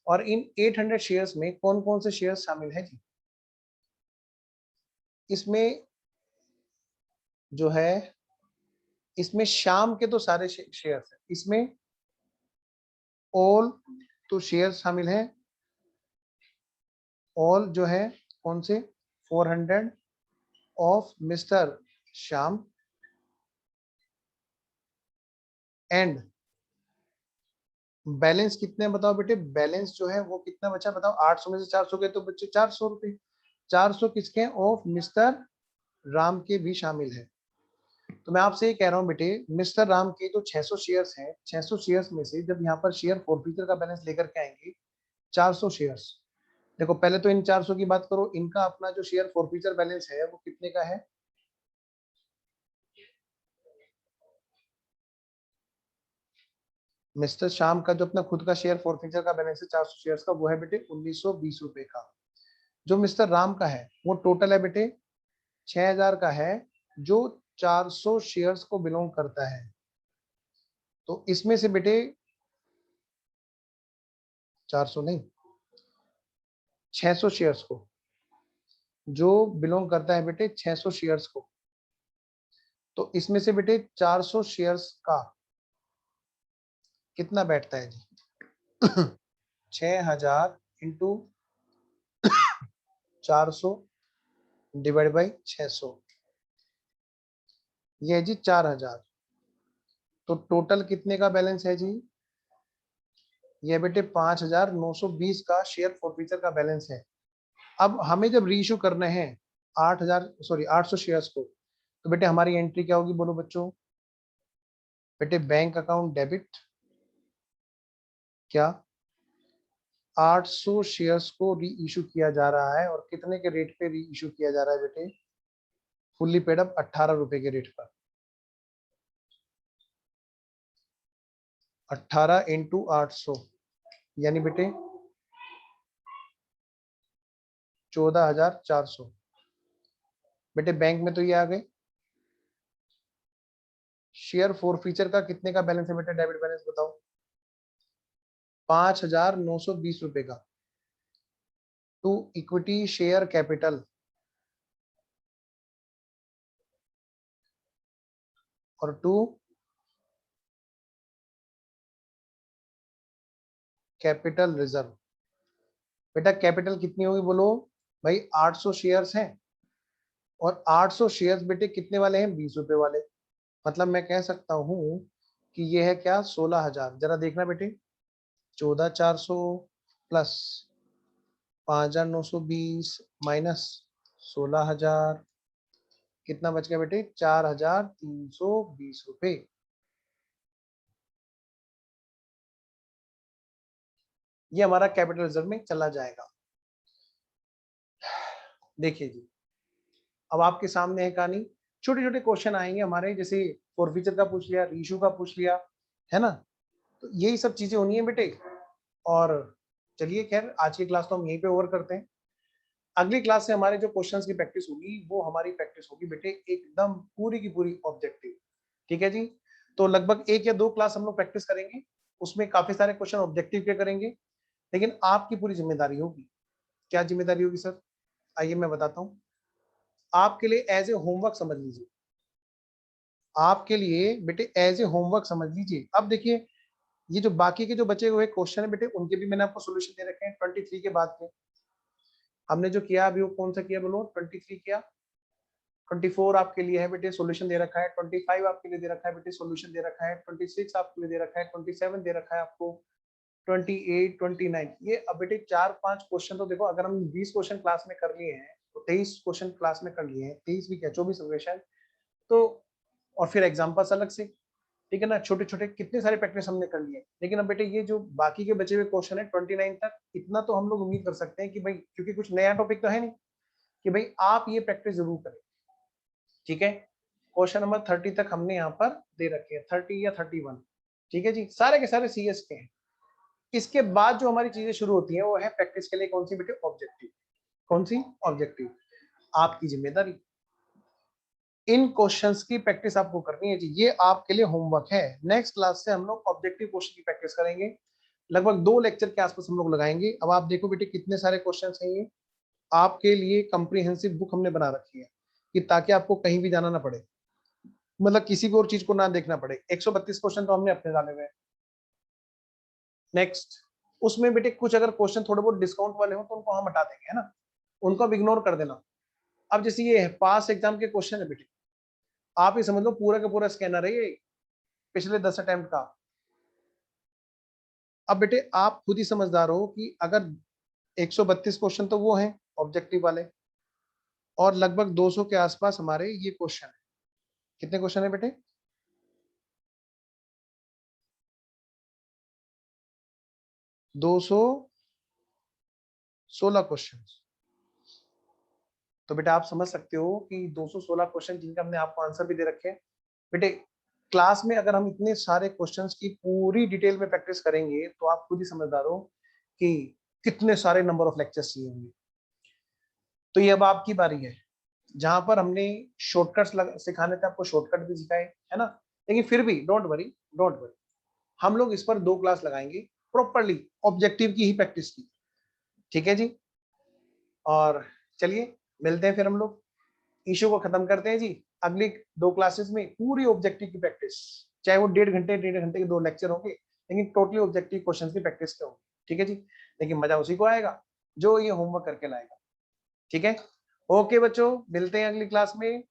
और इन 800 शेयर्स में कौन कौन से शेयर्स शामिल है जी? इसमें जो है, इसमें शाम के तो सारे शेयर्स है, इसमें ऑल तो शेयर शामिल है। ऑल जो है कौन से? 400 of mister Shyam and balance कितने बताओ बेटे, बैलेंस जो है वो कितना बचा बताओ, 800 में से 400 गए तो बच्चे 400 रुपए। 400 किसके ऑफ मिस्टर राम के भी शामिल है। तो मैं आपसे ये कह रहा हूँ बेटे, मिस्टर राम के जो 600 शेयर्स हैं, 600 शेयर्स में से जब यहाँ पर शेयर फॉरफीचर का बैलेंस लेकर के आएंगे 400 शेयर्स, देखो पहले तो इन 400 की बात करो, इनका अपना जो शेयर फॉरफीचर बैलेंस है वो कितने का है, मिस्टर श्याम का जो अपना खुद का शेयर फॉरफीचर का बैलेंस है 400 शेयर्स का, वो है बेटे 1920 रुपए का। जो मिस्टर राम का है वो टोटल है बेटे 6000 का है, जो 400 शेयर्स को बिलोंग करता है। तो इसमें से बेटे 400 नहीं, 600 शेयर्स को, जो बिलोंग करता है बेटे 600 शेयर्स को, तो इसमें से बेटे 400 शेयर्स का कितना बैठता है जी 6000 इंटू 400 डिवाइड बाई 600, ये है जी 4000। तो टोटल कितने का बैलेंस है जी, ये बेटे 5920 का शेयर फॉरफीचर का बैलेंस है। अब हमें जब रीइश्यू करने हैं 800 शेयर्स को, तो बेटे हमारी एंट्री क्या होगी बोलो बच्चों, बेटे बैंक अकाउंट डेबिट, क्या 800 शेयर्स को री इशू किया जा रहा है, और कितने के रेट पे री इशू किया जा रहा है बेटे, फुल्ली पेड अप 18 रुपए के रेट पर। 18 इंटू 800 यानी बेटे 14400। बेटे बैंक में तो ये आ गए। शेयर फोर फीचर का कितने का बैलेंस है बेटे, डेबिट बैलेंस बताओ, 5920 रुपए का। टू इक्विटी शेयर कैपिटल, और टू कैपिटल रिजर्व। बेटा कैपिटल कितनी होगी बोलो भाई, 800 शेयर्स हैं, और 800 शेयर्स बेटे कितने वाले हैं, 20 रुपए वाले। मतलब मैं कह सकता हूं कि ये है क्या, 16000। जरा देखना बेटे, 14400 प्लस 5920 माइनस 16000, कितना बच गया बेटे, 4320 रुपए। ये हमारा कैपिटल रिजर्व में चला जाएगा। देखिए जी, अब आपके सामने है कहानी, छोटे छोटे क्वेश्चन आएंगे हमारे, जैसे फॉरफीचर का पूछ लिया, रीइश्यू का पूछ लिया, है ना। तो यही सब चीजें होनी है बेटे। और चलिए खैर, आज की क्लास तो हम यहीं पे ओवर करते हैं। अगली क्लास से हमारे जो क्वेश्चंस की प्रैक्टिस होगी वो हमारी प्रैक्टिस होगी बेटे एकदम पूरी की पूरी ऑब्जेक्टिव। ठीक है जी। तो लगभग 1 या 2 क्लास हम लोग प्रैक्टिस करेंगे, उसमें काफी सारे क्वेश्चन ऑब्जेक्टिव के करेंगे, लेकिन आपकी पूरी जिम्मेदारी होगी। क्या जिम्मेदारी होगी सर, आइए मैं बताता हूँ। आपके लिए एज ए होमवर्क समझ लीजिए, आपके लिए बेटे एज ए होमवर्क समझ लीजिए। अब देखिए, ये जो बाकी के जो बचे हुए क्वेश्चन है बेटे, उनके भी मैंने आपको सोल्यूशन दे रखे हैं 23 के बाद के। हमने जो किया अभी वो कौन सा किया बोलो, 23 किया। 24 आपके लिए है बेटे, सॉल्यूशन दे रखा है। 25 आपके लिए दे रखा है बेटे, सॉल्यूशन दे रखा है। 26 आपके लिए दे रखा है। 27 दे रखा है आपको। 28 29, ये अब बेटे 4-5 क्वेश्चन तो देखो, अगर हम 20 क्वेश्चन क्लास में कर लिए हैं तो 23 क्वेश्चन क्लास में कर लिए हैं, 23 भी क्या 24 क्वेश्चन तो, और फिर एग्जाम्पल्स अलग से, ठीक है ना। छोटे छोटे कितने सारे प्रैक्टिस हमने कर लिए। लेकिन अब बेटे ये जो बाकी के बचे हुए क्वेश्चन है 29 तक, इतना तो हम लोग उम्मीद कर सकते हैं कि भाई, क्योंकि कुछ नया टॉपिक तो है नहीं, कि भाई आप ये प्रैक्टिस जरूर करें। ठीक है, क्वेश्चन नंबर 30 तक हमने यहाँ पर दे रखे हैं, 30 या 31। ठीक है जी, सारे के सारे सीएस के हैं। इसके बाद जो हमारी चीजें शुरू होती हैं वो है प्रैक्टिस के लिए कौन सी बेटे, ऑब्जेक्टिव। कौन सी, ऑब्जेक्टिव। आपकी जिम्मेदारी इन क्वेश्चंस की प्रैक्टिस आपको करनी है जी, ये आपके लिए होमवर्क है। नेक्स्ट क्लास से हम लोग ऑब्जेक्टिव क्वेश्चन की प्रैक्टिस करेंगे, लगभग 2 लेक्चर के आसपास हम लोग लगाएंगे। अब आप देखो बेटे कितने सारे क्वेश्चंस हैं ये, आपके लिए कंप्रीहेंसिव बुक हमने बना रखी है कि ताकि आपको कहीं भी जाना ना पड़े, मतलब किसी भी और चीज को ना देखना पड़े। 132 क्वेश्चन तो हमने अपने डाले हुए हैं। नेक्स्ट, उसमें बेटे कुछ अगर क्वेश्चन थोड़े बहुत डिस्काउंट वाले हो तो उनको हम हटा देंगे, है ना, उनको अब इग्नोर कर देना। अब जैसे ये पास एग्जाम के क्वेश्चन है बेटे, आप ये समझ लो पूरा का पूरा स्कैनर है ये, पिछले 10 अटेम्प्ट का। अब बेटे आप खुद ही समझदार हो कि अगर 132 क्वेश्चन तो वो हैं ऑब्जेक्टिव वाले, और लगभग 200 के आसपास हमारे ये क्वेश्चन है। कितने क्वेश्चन है बेटे? 216 क्वेश्चन। तो बेटा आप समझ सकते हो कि 216 क्वेश्चन जिनके हमने आपको आंसर भी दे रखे हैं। बेटे क्लास में अगर हम इतने सारे क्वेश्चंस की पूरी डिटेल में प्रैक्टिस करेंगे तो आप खुद ही समझदार हो कि कितने सारे नंबर ऑफ लेक्चर्स चाहिए होंगे। तो ये अब आपकी बारी है, जहां पर हमने शॉर्टकट्स सिखाने थे, आपको शॉर्टकट भी सिखाए है ना। लेकिन फिर भी डोंट वरी, डोंट वरी, हम लोग इस पर 2 क्लास लगाएंगे प्रॉपरली ऑब्जेक्टिव की ही प्रैक्टिस की। ठीक है जी। और चलिए मिलते हैं फिर हम लोग, इशू को खत्म करते हैं जी। अगली 2 क्लासेस में पूरी ऑब्जेक्टिव की प्रैक्टिस, चाहे वो 1.5 घंटे के 2 लेक्चर होंगे, लेकिन टोटली ऑब्जेक्टिव क्वेश्चन की प्रैक्टिस होगी। ठीक है जी। लेकिन मजा उसी को आएगा जो ये होमवर्क करके लाएगा। ठीक है, ओके बच्चों, मिलते हैं अगली क्लास में।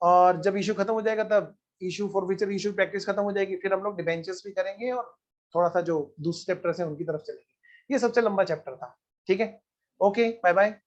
और जब इशू खत्म हो जाएगा तब issue for future issue practice खत्म हो जाएगी, फिर हम लोग डिबेंचर्स भी करेंगे और थोड़ा सा जो दूसरे चैप्टर है उनकी तरफ चलेंगे। ये सबसे लंबा चैप्टर था। ठीक है, ओके, बाय बाय।